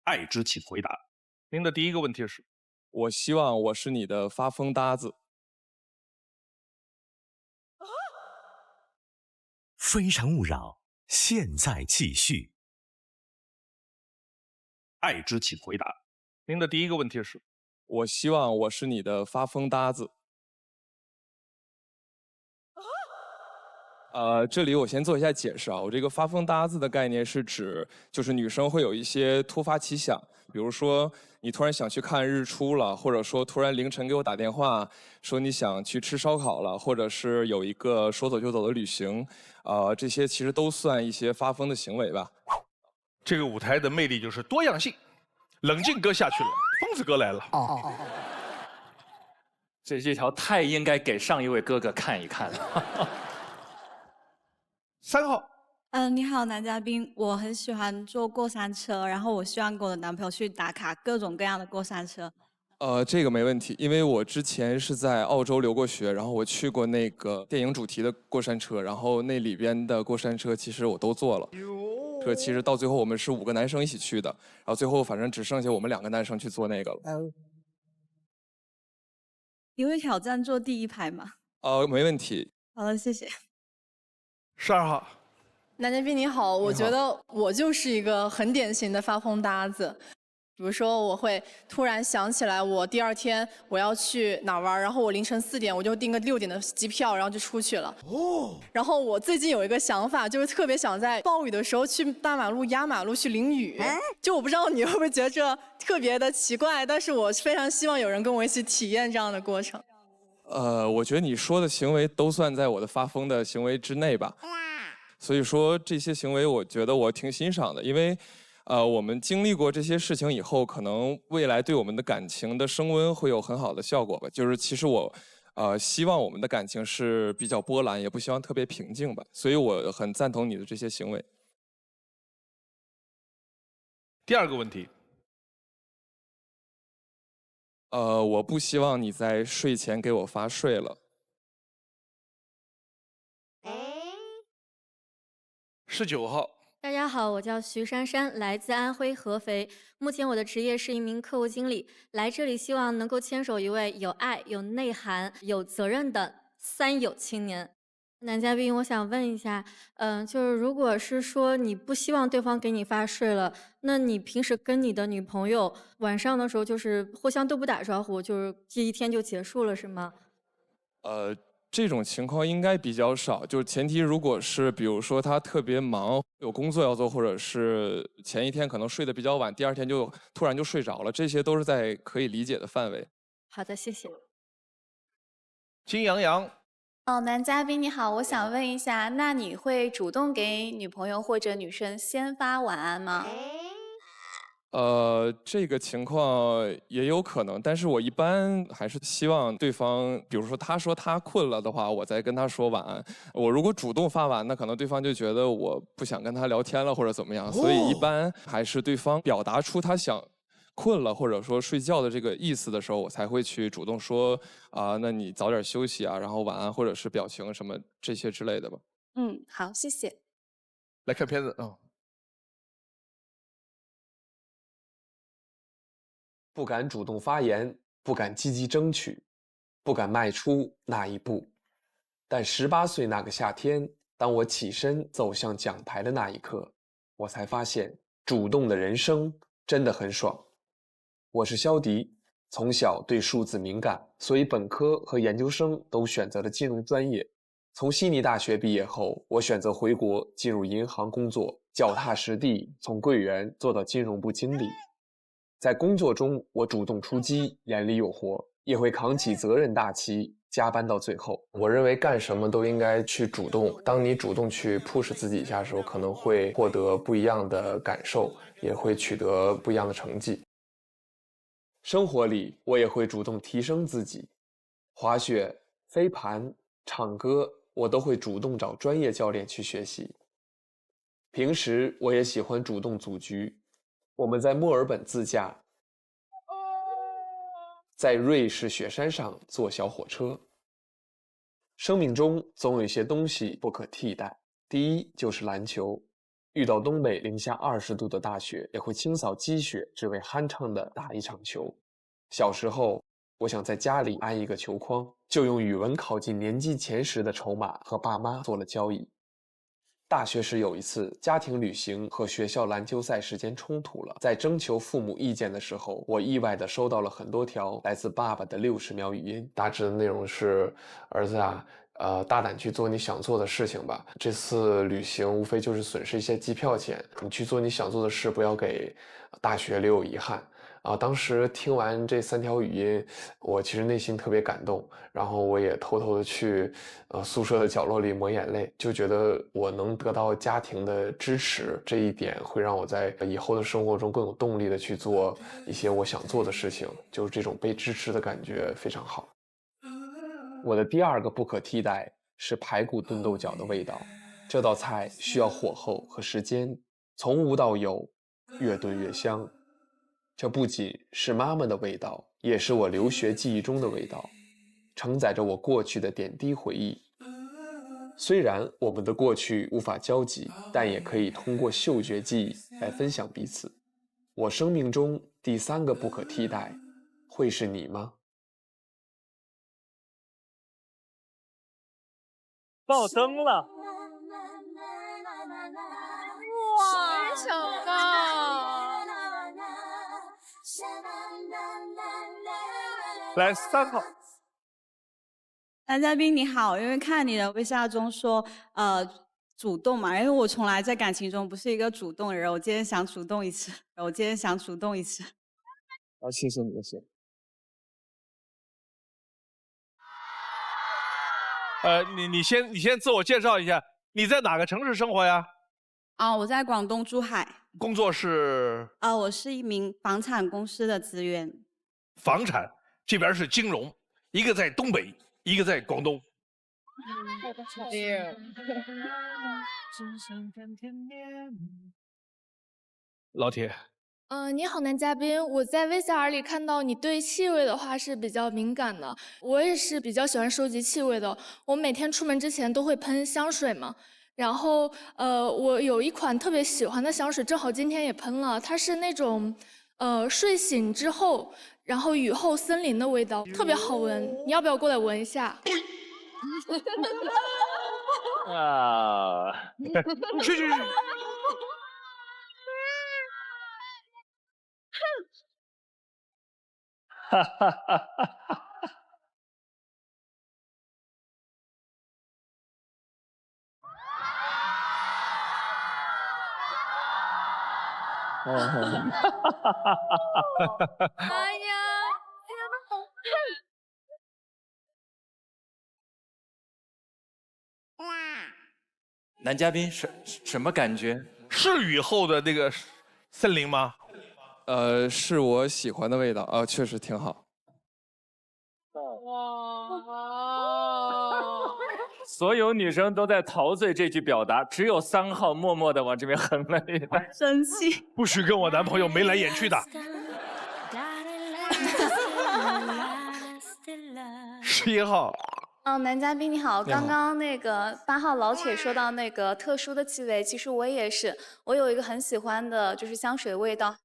爱之请回答。您的第一个问题是：我希望我是你的发疯搭子。非诚勿扰，现在继续。爱之请回答。您的第一个问题是：我希望我是你的发疯搭子。这里我先做一下解释啊，我这个发疯搭子的概念是指，就是女生会有一些突发奇想，比如说你突然想去看日出了，或者说突然凌晨给我打电话说你想去吃烧烤了，或者是有一个说走就走的旅行，这些其实都算一些发疯的行为吧。这个舞台的魅力就是多样性，冷静哥下去了，疯子哥来了。这条太应该给上一位哥哥看一看了。3号。你好，男嘉宾，我很喜欢坐过山车，然后我希望跟我的男朋友去打卡各种各样的过山车。这个没问题，因为我之前是在澳洲留过学，然后我去过那个电影主题的过山车，然后那里边的过山车其实我都坐了。这其实到最后我们是5个男生一起去的，然后最后反正只剩下我们2个男生去坐那个了。你会挑战坐第1排吗？没问题。好了，谢谢。12号。男嘉宾你好，我觉得我就是一个很典型的发疯搭子。比如说，我会突然想起来，我第二天我要去哪儿玩，然后我凌晨4点我就订个6点的机票，然后就出去了。然后我最近有一个想法，就是特别想在暴雨的时候去大马路压马路去淋雨。就我不知道你会不会觉得这特别的奇怪，但是我非常希望有人跟我一起体验这样的过程。我觉得你说的行为都算在我的发疯的行为之内吧。所以说这些行为，我觉得我挺欣赏的，因为。我们经历过这些事情以后，可能未来对我们的感情的升温会有很好的效果吧。就是其实我，希望我们的感情是比较波澜，也不希望特别平静吧。所以我很赞同你的这些行为。第二个问题，我不希望你在睡前给我发睡了。19号。大家好，我叫徐珊珊，来自安徽合肥。目前我的职业是一名客户经理，来这里希望能够牵手一位有爱、有内涵、有责任的3有青年。男嘉宾，我想问一下，就是如果是说你不希望对方给你发睡了，那你平时跟你的女朋友晚上的时候就是互相都不打招呼，就是这一天就结束了，是吗？这种情况应该比较少，就是前提如果是比如说他特别忙，有工作要做，或者是前一天可能睡得比较晚，第二天就突然就睡着了，这些都是在可以理解的范围。好的，谢谢。金洋洋。男嘉宾你好，我想问一下，那你会主动给女朋友或者女生先发晚安吗？这个情况也有可能，但是我一般还是希望对方，比如说他说他困了的话，我再跟他说晚安。我如果主动发晚，那可能对方就觉得我不想跟他聊天了或者怎么样，所以一般还是对方表达出他想困了或者说睡觉的这个意思的时候，我才会去主动说那你早点休息啊，然后晚安或者是表情什么这些之类的吧。好，谢谢。来看片子不敢主动发言，不敢积极争取，不敢迈出那一步。但18岁那个夏天，当我起身走向讲台的那一刻，我才发现主动的人生真的很爽。我是肖迪，从小对数字敏感，所以本科和研究生都选择了金融专业。从悉尼大学毕业后，我选择回国进入银行工作，脚踏实地，从柜员做到金融部经理。在工作中，我主动出击，眼里有活，也会扛起责任大旗，加班到最后。我认为干什么都应该去主动，当你主动去 push 自己一下的时候，可能会获得不一样的感受，也会取得不一样的成绩。生活里，我也会主动提升自己，滑雪、飞盘、唱歌，我都会主动找专业教练去学习。平时我也喜欢主动组局。我们在墨尔本自驾，在瑞士雪山上坐小火车。生命中总有一些东西不可替代，第一就是篮球。遇到东北零下20度的大雪，也会清扫积雪，只为酣畅地打一场球。小时候，我想在家里安一个球框，就用语文考进年级前10的筹码和爸妈做了交易。大学时有一次家庭旅行和学校篮球赛时间冲突了，在征求父母意见的时候，我意外地收到了很多条来自爸爸的60秒语音，大致的内容是：儿子啊，大胆去做你想做的事情吧。这次旅行无非就是损失一些机票钱，你去做你想做的事，不要给大学留有遗憾。当时听完这3条语音，我其实内心特别感动，然后我也偷偷的去宿舍的角落里抹眼泪，就觉得我能得到家庭的支持，这一点会让我在以后的生活中更有动力的去做一些我想做的事情，就是这种被支持的感觉非常好。我的第2个不可替代是排骨炖豆角的味道，这道菜需要火候和时间，从无到有，越炖越香。这不仅是妈妈的味道，也是我留学记忆中的味道，承载着我过去的点滴回忆。虽然我们的过去无法交集，但也可以通过嗅觉记忆来分享彼此。我生命中第3个不可替代，会是你吗？爆灯了！哇，没想到！来3号。男嘉宾你好，因为看你的微笑中说，主动嘛，因为我从来在感情中不是一个主动的人，我今天想主动一次，好，谢谢你，谢谢。你先自我介绍一下，你在哪个城市生活呀？我在广东珠海。工作是？我是一名房产公司的职员。房产这边是金融，一个在东北，一个在广东。老铁。你好，男嘉宾，我在 VCR 里看到你对气味的话是比较敏感的，我也是比较喜欢收集气味的。我每天出门之前都会喷香水嘛，然后我有一款特别喜欢的香水，正好今天也喷了，它是那种睡醒之后，然后雨后森林的味道，特别好闻。你要不要过来闻一下？啊，去。哈哈哈哈哈！哎呀！男嘉宾什么感觉？是雨后的那个森林吗？是我喜欢的味道，确实挺好。所有女生都在陶醉这句表达，只有3号默默的往这边哼了一下。生气。不许跟我男朋友眉来眼去的。11号。男嘉宾你好，刚刚那个8号老铁说到那个特殊的气味，其实我也是，我有一个很喜欢的就是香水味道。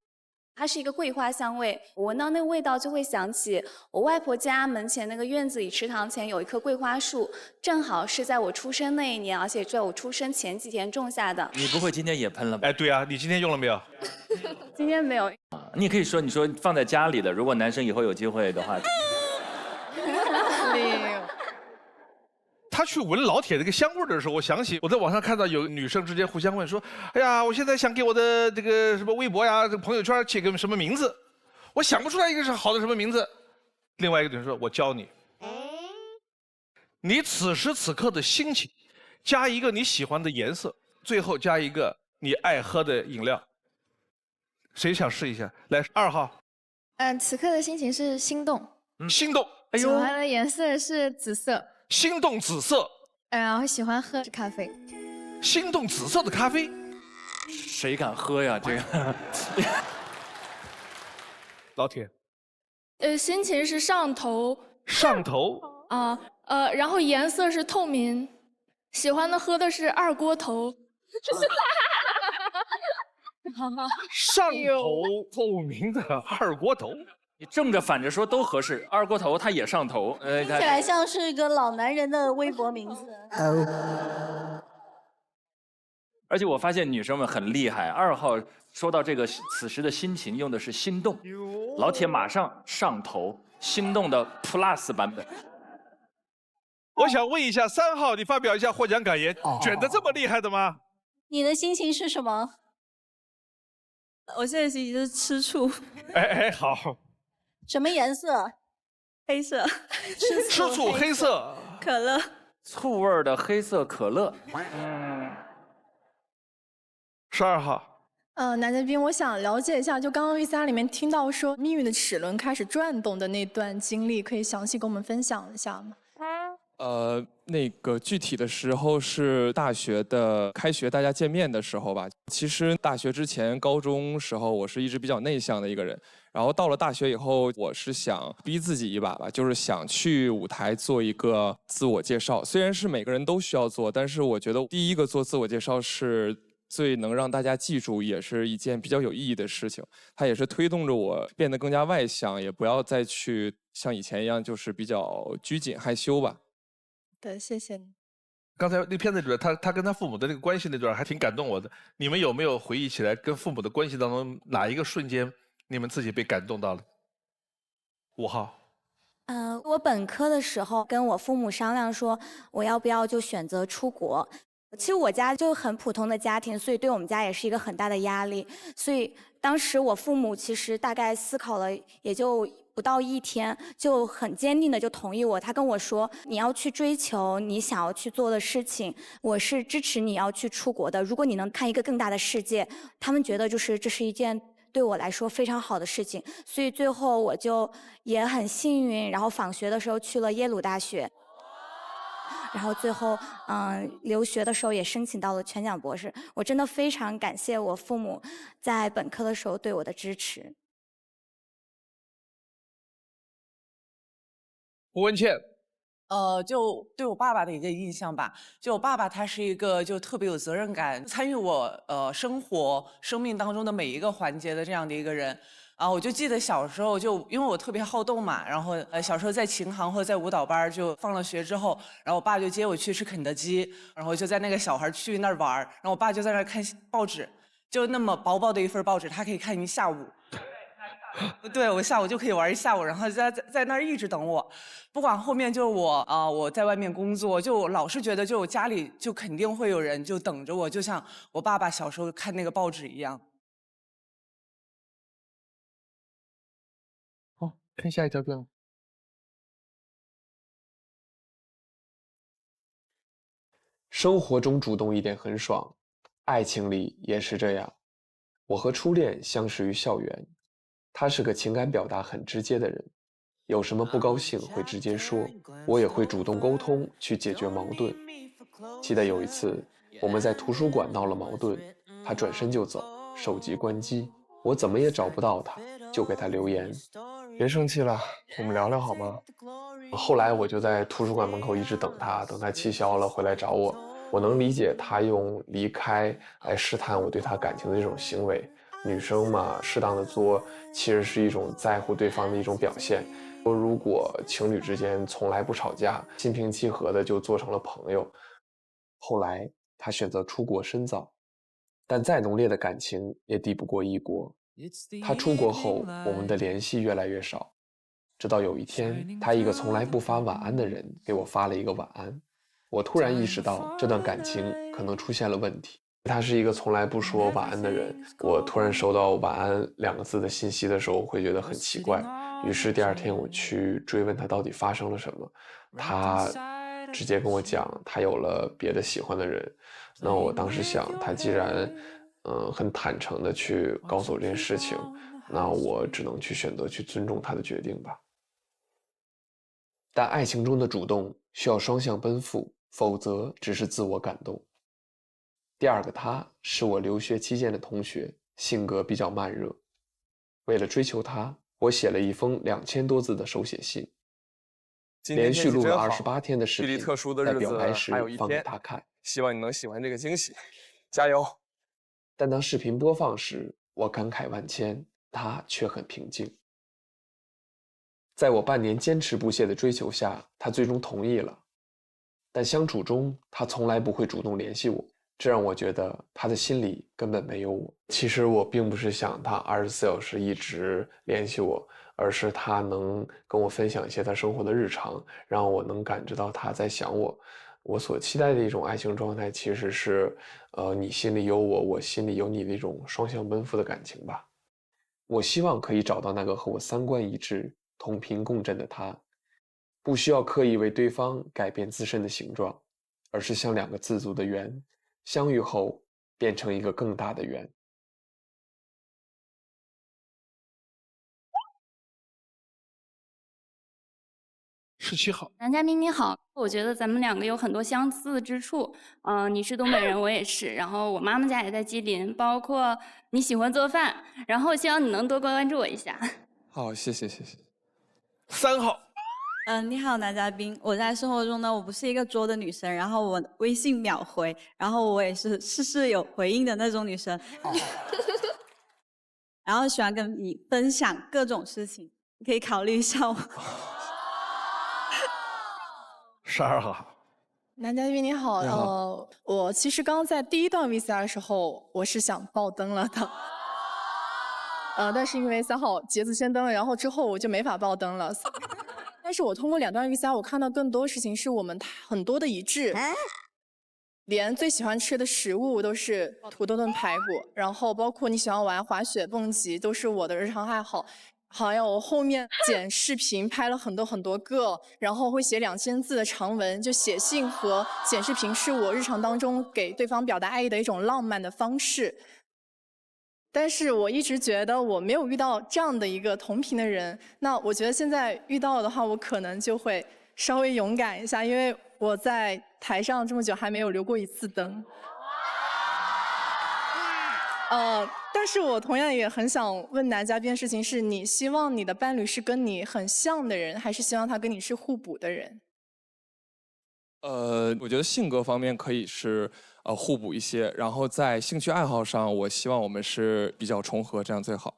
它是一个桂花香味，我闻到那个味道就会想起我外婆家门前那个院子里池塘前有一棵桂花树，正好是在我出生那一年，而且在我出生前几天种下的。你不会今天也喷了吧？哎，对啊，你今天用了没有？今天没有。你可以说，你说放在家里的，如果男生以后有机会的话。他去闻老铁这个香味的时候，我想起我在网上看到有女生之间互相问说：“哎呀，我现在想给我的这个什么微博呀、这个朋友圈起个什么名字，我想不出来一个是好的什么名字。”另外一个女生说：“我教你，你此时此刻的心情，加一个你喜欢的颜色，最后加一个你爱喝的饮料。谁想试一下？来，2号。此刻的心情是心动。心动。哎呦。喜欢的颜色是紫色。心动紫色。然后喜欢喝咖啡。心动紫色的咖啡。谁敢喝呀？这个。老铁。心情是上头。上头。然后颜色是透明。喜欢的喝的是2锅头。上头透明的2锅头，你正着反着说都合适。2锅头它也上头，听起来像是一个老男人的微博名字。而且我发现女生们很厉害，2号说到这个此时的心情用的是心动，老铁马上上头，心动的 Plus 版本。我想问一下3号，你发表一下获奖感言，卷得这么厉害的吗？你的心情是什么？我现在心情是吃醋。哎，好。什么颜色？黑色。吃醋黑色。可乐。醋味的黑色可乐。12号。男嘉宾，我想了解一下，就刚刚 VCR 里面听到说命运的齿轮开始转动的那段经历，可以详细跟我们分享一下吗？那个具体的时候是大学的开学，大家见面的时候吧。其实大学之前，高中时候我是一直比较内向的一个人，然后到了大学以后，我是想逼自己一把吧，就是想去舞台做一个自我介绍。虽然是每个人都需要做，但是我觉得第一个做自我介绍是最能让大家记住，也是一件比较有意义的事情。它也是推动着我变得更加外向，也不要再去像以前一样，就是比较拘谨害羞吧。对，谢谢你。刚才那片子里边，他跟他父母的那个关系那段还挺感动我的。你们有没有回忆起来，跟父母的关系当中哪一个瞬间你们自己被感动到了？5号。我本科的时候跟我父母商量说，我要不要就选择出国。其实我家就很普通的家庭，所以对我们家也是一个很大的压力。所以当时我父母其实大概思考了也就不到1天，就很坚定的就同意我。他跟我说，你要去追求你想要去做的事情，我是支持你要去出国的。如果你能看一个更大的世界，他们觉得就是这是一件对我来说非常好的事情。所以最后我就也很幸运，然后访学的时候去了耶鲁大学。然后最后，留学的时候也申请到了全奖博士。我真的非常感谢我父母在本科的时候对我的支持。胡文倩，就对我爸爸的一个印象吧，就我爸爸他是一个就特别有责任感，参与我生命当中的每一个环节的这样的一个人。我就记得小时候因为我特别好动嘛，然后小时候在琴行或者在舞蹈班，就放了学之后，然后我爸就接我去吃肯德基，然后就在那个小孩区那儿玩，然后我爸就在那儿看报纸，就那么薄薄的一份报纸，他可以看一下午。对，我下午就可以玩一下午，然后在那儿一直等我，不管后面就我在外面工作，就老是觉得就我家里就肯定会有人就等着我，就像我爸爸小时候看那个报纸一样。好，看下一条标。生活中主动一点很爽，爱情里也是这样。我和初恋相识于校园，他是个情感表达很直接的人，有什么不高兴会直接说，我也会主动沟通去解决矛盾。记得有一次我们在图书馆闹了矛盾，他转身就走，手机关机，我怎么也找不到他，就给他留言，别生气了，我们聊聊好吗？后来我就在图书馆门口一直等他，等他气消了回来找我。我能理解他用离开来试探我对他感情的这种行为，女生嘛，适当的作其实是一种在乎对方的一种表现。如果情侣之间从来不吵架，心平气和的就做成了朋友。后来他选择出国深造，但再浓烈的感情也抵不过异国。他出国后，我们的联系越来越少，直到有一天，他一个从来不发晚安的人给我发了一个晚安，我突然意识到这段感情可能出现了问题。他是一个从来不说晚安的人，我突然收到晚安2个字的信息的时候会觉得很奇怪，于是第2天我去追问他到底发生了什么，他直接跟我讲他有了别的喜欢的人。那我当时想，他既然很坦诚的去告诉我这件事情，那我只能去选择去尊重他的决定吧。但爱情中的主动需要双向奔赴，否则只是自我感动。第2个他是我留学期间的同学，性格比较慢热。为了追求他，我写了一封2000多字的手写信，连续录了28天的视频，特殊的日子在表白时放给他看。希望你能喜欢这个惊喜，加油！但当视频播放时，我感慨万千，他却很平静。在我半年坚持不懈的追求下，他最终同意了。但相处中，他从来不会主动联系我，这让我觉得他的心里根本没有我。其实我并不是想他24小时一直联系我，而是他能跟我分享一些他生活的日常，让我能感知到他在想我。我所期待的一种爱情状态，其实是你心里有我，我心里有你的一种双向奔赴的感情吧。我希望可以找到那个和我3观一致、同频共振的他，不需要刻意为对方改变自身的形状，而是像2个自足的圆，相遇后变成一个更大的圆。17号，男嘉宾你好，我觉得咱们2个有很多相似之处。你是东北人，我也是，然后我妈妈家也在吉林，包括你喜欢做饭，然后希望你能多关注我一下。好，谢谢。3号，你好，男嘉宾。我在生活中呢，我不是一个作的女生，然后我微信秒回，然后我也是事事有回应的那种女生。然后喜欢跟你分享各种事情，你可以考虑一下我。12号，男嘉宾你好，我其实刚在第1段 VCR 的时候，我是想爆灯了的，但是因为3号节子先登了，然后之后我就没法爆灯了。但是我通过2段 VCR，我看到更多事情是我们很多的一致，连最喜欢吃的食物都是土豆炖排骨，然后包括你喜欢玩滑雪、蹦极，都是我的日常爱好。还有我后面剪视频拍了很多个，然后会写2000字的长文，就写信和剪视频是我日常当中给对方表达爱意的一种浪漫的方式。但是我一直觉得我没有遇到这样的一个同频的人，那我觉得现在遇到的话，我可能就会稍微勇敢一下，因为我在台上这么久还没有留过1次灯。但是我同样也很想问男嘉宾的事情是，你希望你的伴侣是跟你很像的人，还是希望他跟你是互补的人？我觉得性格方面可以是互补一些，然后在兴趣爱好上，我希望我们是比较重合，这样最好。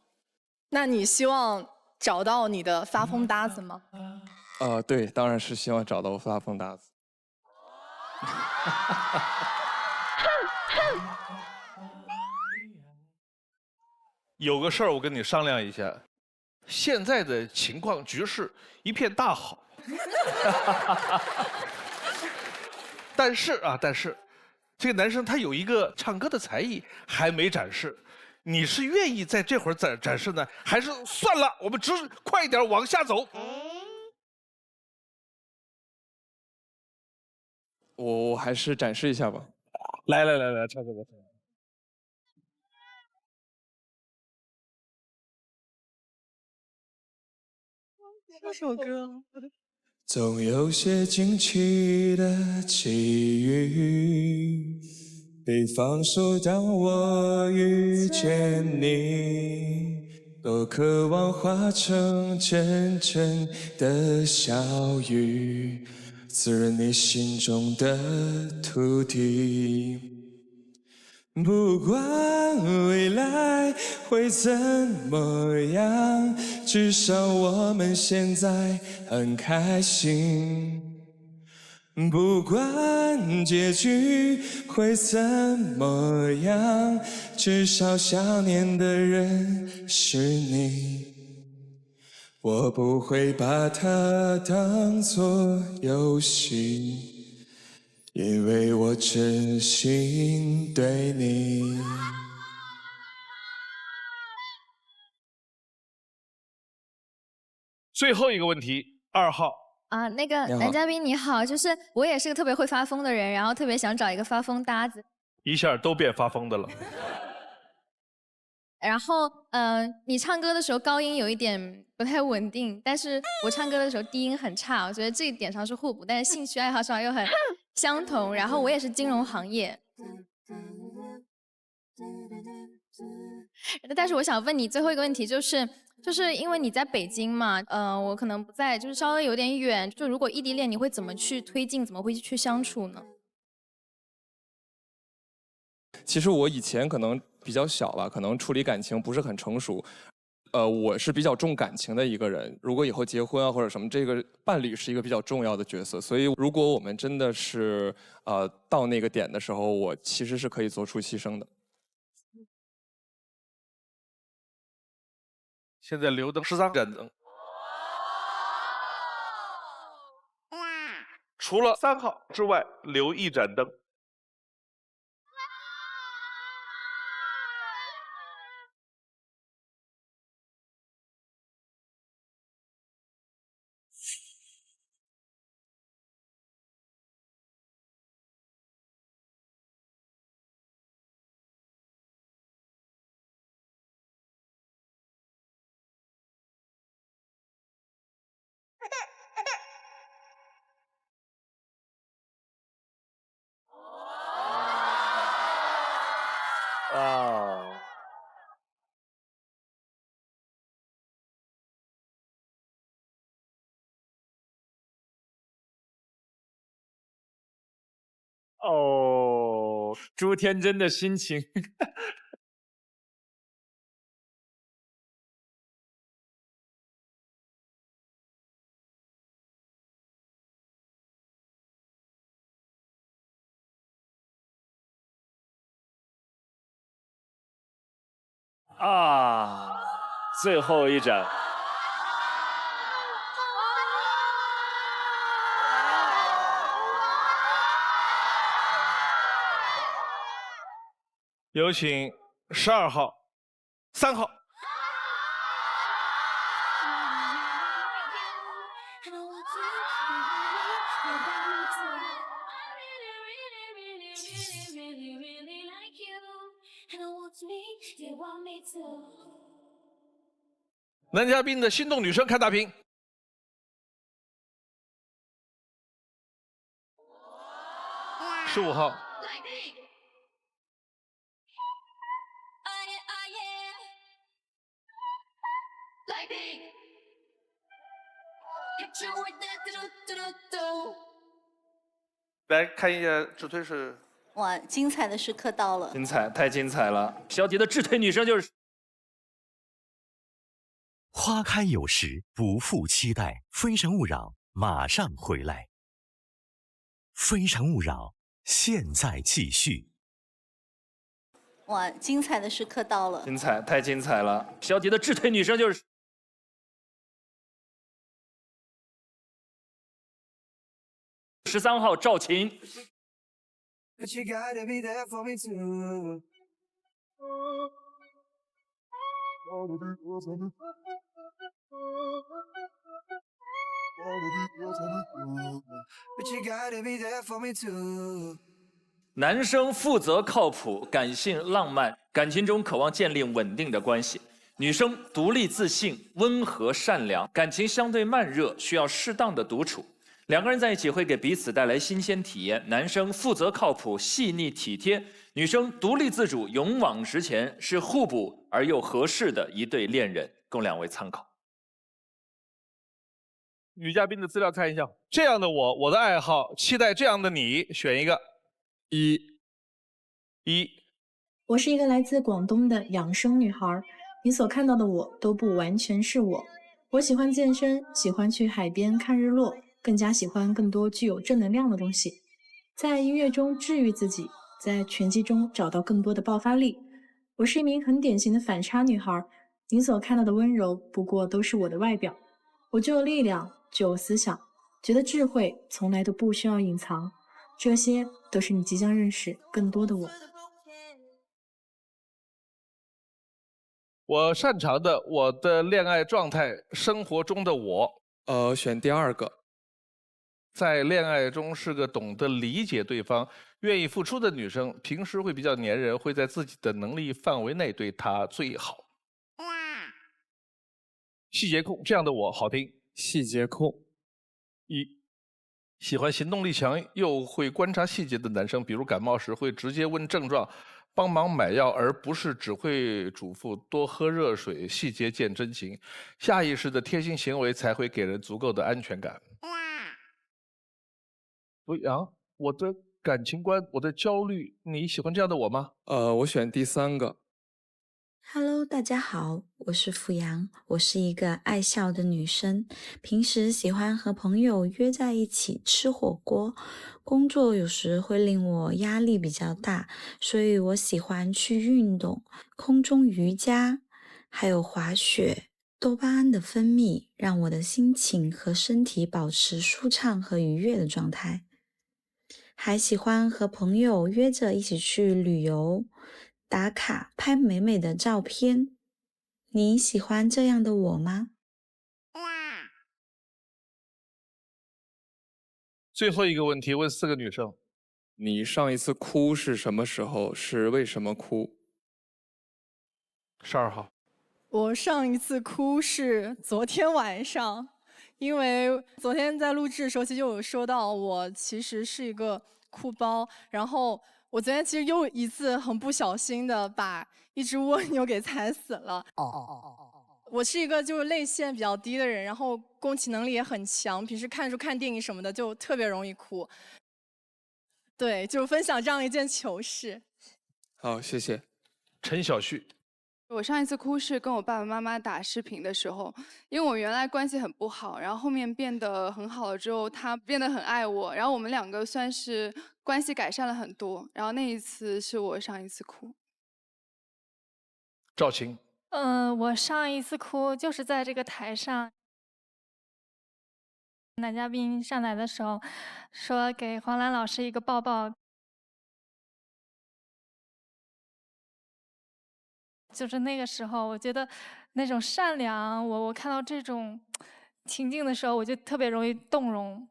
那你希望找到你的发疯搭子吗？对，当然是希望找到发疯搭子。有个事儿我跟你商量一下，现在的情况局势一片大好，但是这个男生他有一个唱歌的才艺还没展示，你是愿意在这会儿展示呢，还是算了，我们快一点往下走？我还是展示一下吧。来，唱歌吧。这首歌。总有些惊奇的际遇，比方说当我遇见你，多渴望化成阵阵的小雨，滋润你心中的土地。不管未来会怎么样，至少我们现在很开心。不管结局会怎么样，至少想念的人是你。我不会把它当作游戏，因为我真心对你。最后一个问题，2号。那个男嘉宾你好，就是我也是个特别会发疯的人，然后特别想找一个发疯搭子。一下都变发疯的了。然后，你唱歌的时候高音有一点不太稳定，但是我唱歌的时候低音很差，我觉得这一点上是互补，但是兴趣爱好上又很相同。然后我也是金融行业，但是我想问你最后一个问题，就是因为你在北京嘛，我可能不在，就是稍微有点远。就如果异地恋，你会怎么去推进？怎么会去相处呢？其实我以前可能比较小吧，可能处理感情不是很成熟。我是比较重感情的一个人。如果以后结婚啊或者什么，这个伴侣是一个比较重要的角色。所以如果我们真的是到那个点的时候，我其实是可以做出牺牲的。现在留灯13盏灯，除了3号之外，留1盏灯。哦，朱天真的心情。最后一盏。有请12号、3号。男嘉宾的心动女生看大屏。15号。来看一下直推是。哇，精彩的时刻到了！精彩，太精彩了！小迪的智推女生就是。花开有时，不负期待。非诚勿扰，马上回来。非诚勿扰，现在继续。哇，精彩的时刻到了！精彩，太精彩了！小迪的智推女生就是。13号赵琴。男生负责靠谱，感性浪漫，感情中渴望建立稳定的关系；女生独立自信，温和善良，感情相对慢热，需要适当的独处。两个人在一起会给彼此带来新鲜体验。男生负责靠谱、细腻体贴；女生独立自主、勇往直前，是互补而又合适的一对恋人，供两位参考。女嘉宾的资料看一下。这样的我，我的爱好，期待这样的你，选一个。1。我是一个来自广东的养生女孩，你所看到的我都不完全是我。我喜欢健身，喜欢去海边看日落，更加喜欢更多具有正能量的东西。在音乐中治愈自己，在拳击中找到更多的爆发力。我是一名很典型的反差女孩，你所看到的温柔不过都是我的外表。我就有力量，就有思想，觉得智慧从来都不需要隐藏，这些都是你即将认识更多的我。我擅长的，我的恋爱状态，生活中的我。选第2个。在恋爱中是个懂得理解对方、愿意付出的女生，平时会比较粘人，会在自己的能力范围内对她最好。细节控，这样的我好听。细节控。1。喜欢行动力强又会观察细节的男生，比如感冒时会直接问症状，帮忙买药，而不是只会嘱咐多喝热水，细节见真情。下意识的贴心行为才会给人足够的安全感。所以啊，我的感情观，我的焦虑，你喜欢这样的我吗？我选第3个。Hello， 大家好，我是付阳，我是一个爱笑的女生，平时喜欢和朋友约在一起吃火锅，工作有时会令我压力比较大，所以我喜欢去运动，空中瑜伽，还有滑雪。多巴胺的分泌让我的心情和身体保持舒畅和愉悦的状态，还喜欢和朋友约着一起去旅游，打卡拍美美的照片。你喜欢这样的我吗？最后一个问题问4个女生。你上一次哭是什么时候？是为什么哭？12号。我上一次哭是昨天晚上，因为昨天在录制的时候其实就有说到我其实是一个哭包，然后我昨天其实又一次很不小心的把一只蜗牛给踩死了。我是一个就是泪腺比较低的人，然后共情能力也很强，平时看书看电影什么的就特别容易哭。对，就分享这样一件糗事。好，谢谢。陈小旭。我上一次哭是跟我爸爸妈妈打视频的时候，因为我原来关系很不好，然后后面变得很好了之后，他变得很爱我，然后我们2个算是关系改善了很多，然后那一次是我上一次哭。赵晴。我上一次哭就是在这个台上，男嘉宾上来的时候说给黄澜老师一个抱抱。就是那个时候，我觉得那种善良，我看到这种情境的时候，我就特别容易动容。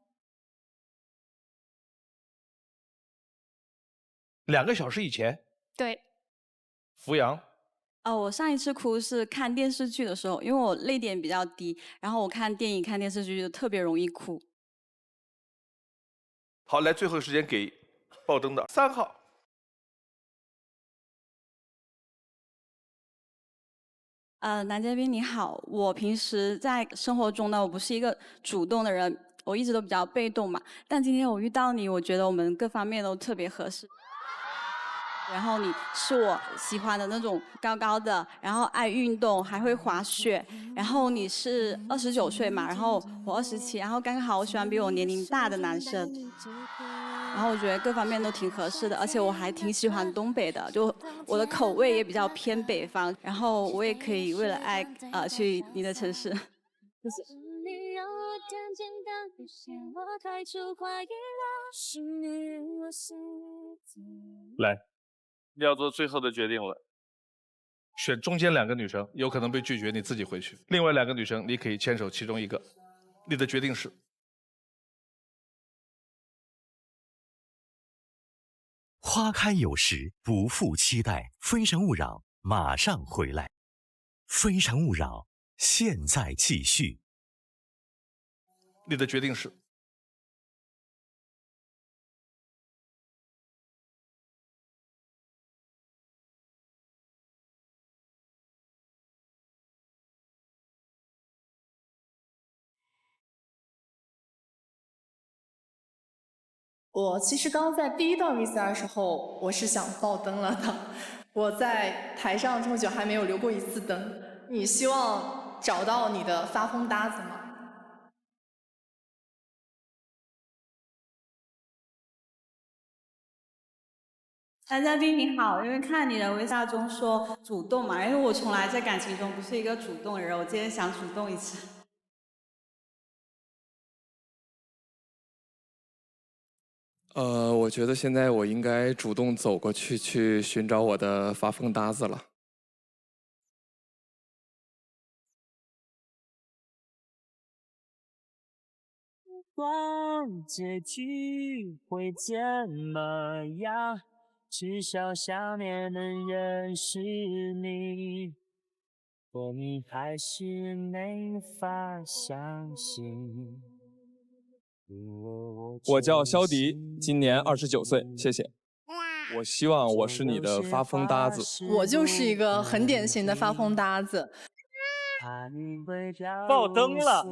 2个小时以前，对，扶阳。我上一次哭是看电视剧的时候，因为我泪点比较低，然后我看电影、看电视剧就特别容易哭。好，来，最后时间给爆灯的3号。男嘉宾你好，我平时在生活中呢，我不是一个主动的人，我一直都比较被动嘛。但今天我遇到你，我觉得我们各方面都特别合适。然后你是我喜欢的那种高高的，然后爱运动，还会滑雪。然后你是29岁嘛，然后我27，然后刚刚好我喜欢比我年龄大的男生。然后我觉得各方面都挺合适的，而且我还挺喜欢东北的，就我的口味也比较偏北方。然后我也可以为了爱去你的城市。谢谢。来，你要做最后的决定了。选中间2个女生，有可能被拒绝，你自己回去。另外2个女生，你可以牵手其中一个。你的决定是？花开有时，不负期待。非诚勿扰，马上回来。非诚勿扰，现在继续。你的决定是？我其实刚在第1段 VCR 的时候，我是想爆灯了的。我在台上这么久还没有留过1次灯。你希望找到你的发疯搭子吗？男嘉宾你好，因为看你的VCR中说主动嘛，因为我从来在感情中不是一个主动的人，我今天想主动一次。我觉得现在我应该主动走过去，去寻找我的发疯搭子了。不管结局会怎么样，至少想念能认识你。可你还是没法相信。我叫肖迪，今年29岁，谢谢。我希望我是你的发疯搭子。我就是一个很典型的发疯搭子。爆灯了。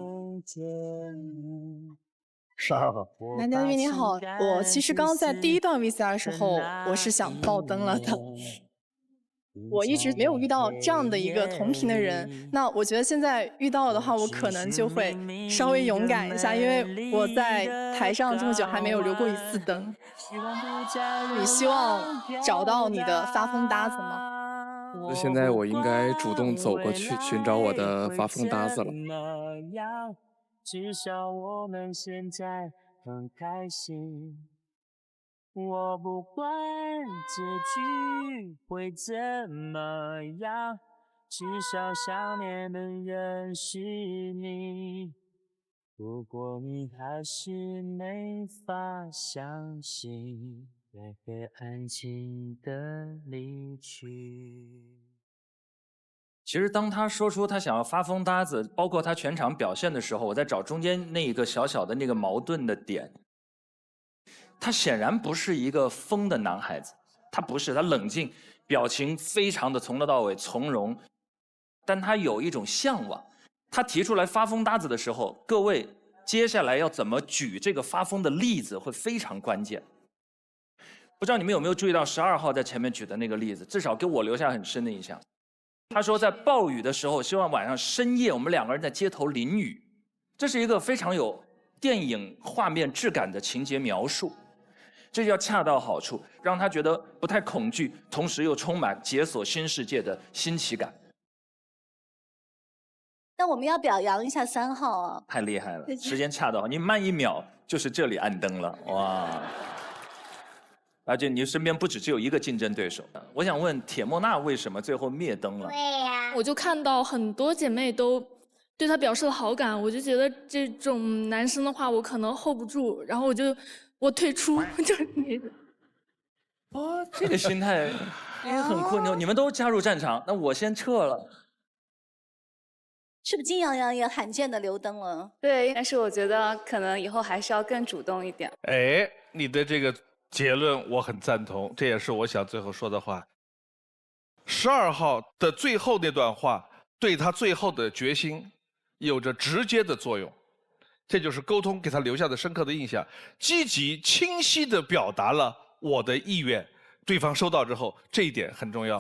12号。男嘉宾你好，我其实刚在第1段 VCR 的时候，我是想爆灯了的。我一直没有遇到这样的一个同频的人，那我觉得现在遇到的话，我可能就会稍微勇敢一下，因为我在台上这么久还没有留过1次灯。你希望找到你的发疯搭子吗？现在我应该主动走过去寻找我的发疯搭子了。至少我们现在很开心。我不管结局会怎么样，至少想念能认识你。不过你还是没法相信，也会安静的离去。其实当他说出他想要发疯搭子，包括他全场表现的时候，我在找中间那一个小小的那个矛盾的点。他显然不是一个疯的男孩子，他不是，他冷静，表情非常的从头到尾从容，但他有一种向往。他提出来发疯搭子的时候，各位接下来要怎么举这个发疯的例子会非常关键。不知道你们有没有注意到12号在前面举的那个例子，至少给我留下很深的印象。他说在暴雨的时候，希望晚上深夜我们2个人在街头淋雨，这是一个非常有电影画面质感的情节描述。这叫恰到好处，让他觉得不太恐惧，同时又充满解锁新世界的新奇感。那我们要表扬一下3号啊！太厉害了，时间恰到好，你慢1秒就是这里暗灯了，哇！而且你身边不只有一个竞争对手。我想问铁莫娜为什么最后灭灯了？我就看到很多姐妹都对他表示了好感，我就觉得这种男生的话我可能 hold 不住，然后我退出，就是那种。哦，这个心态也很酷。你们都加入战场，那我先撤了。是不是金洋洋也罕见的留灯了？对，但是我觉得可能以后还是要更主动一点。哎，你的这个结论我很赞同，这也是我想最后说的话。12号的最后那段话，对他最后的决心有着直接的作用，这就是沟通给他留下的深刻的印象，积极清晰地表达了我的意愿，对方收到之后，这一点很重要。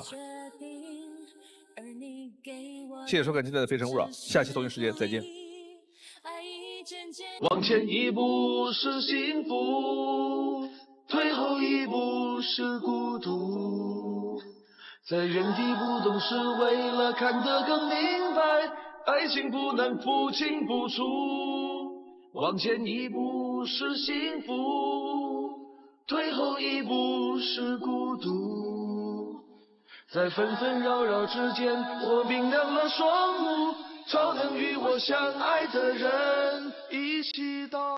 谢谢收看今天的《非诚勿扰》，下期同一时间再见。往前一步是幸福，退后一步是孤独，在原地不动是为了看得更明白，爱情不能不清不楚。往前一步是幸福，退后一步是孤独，在纷纷扰扰之间，我明亮了双目，超能与我相爱的人一起到。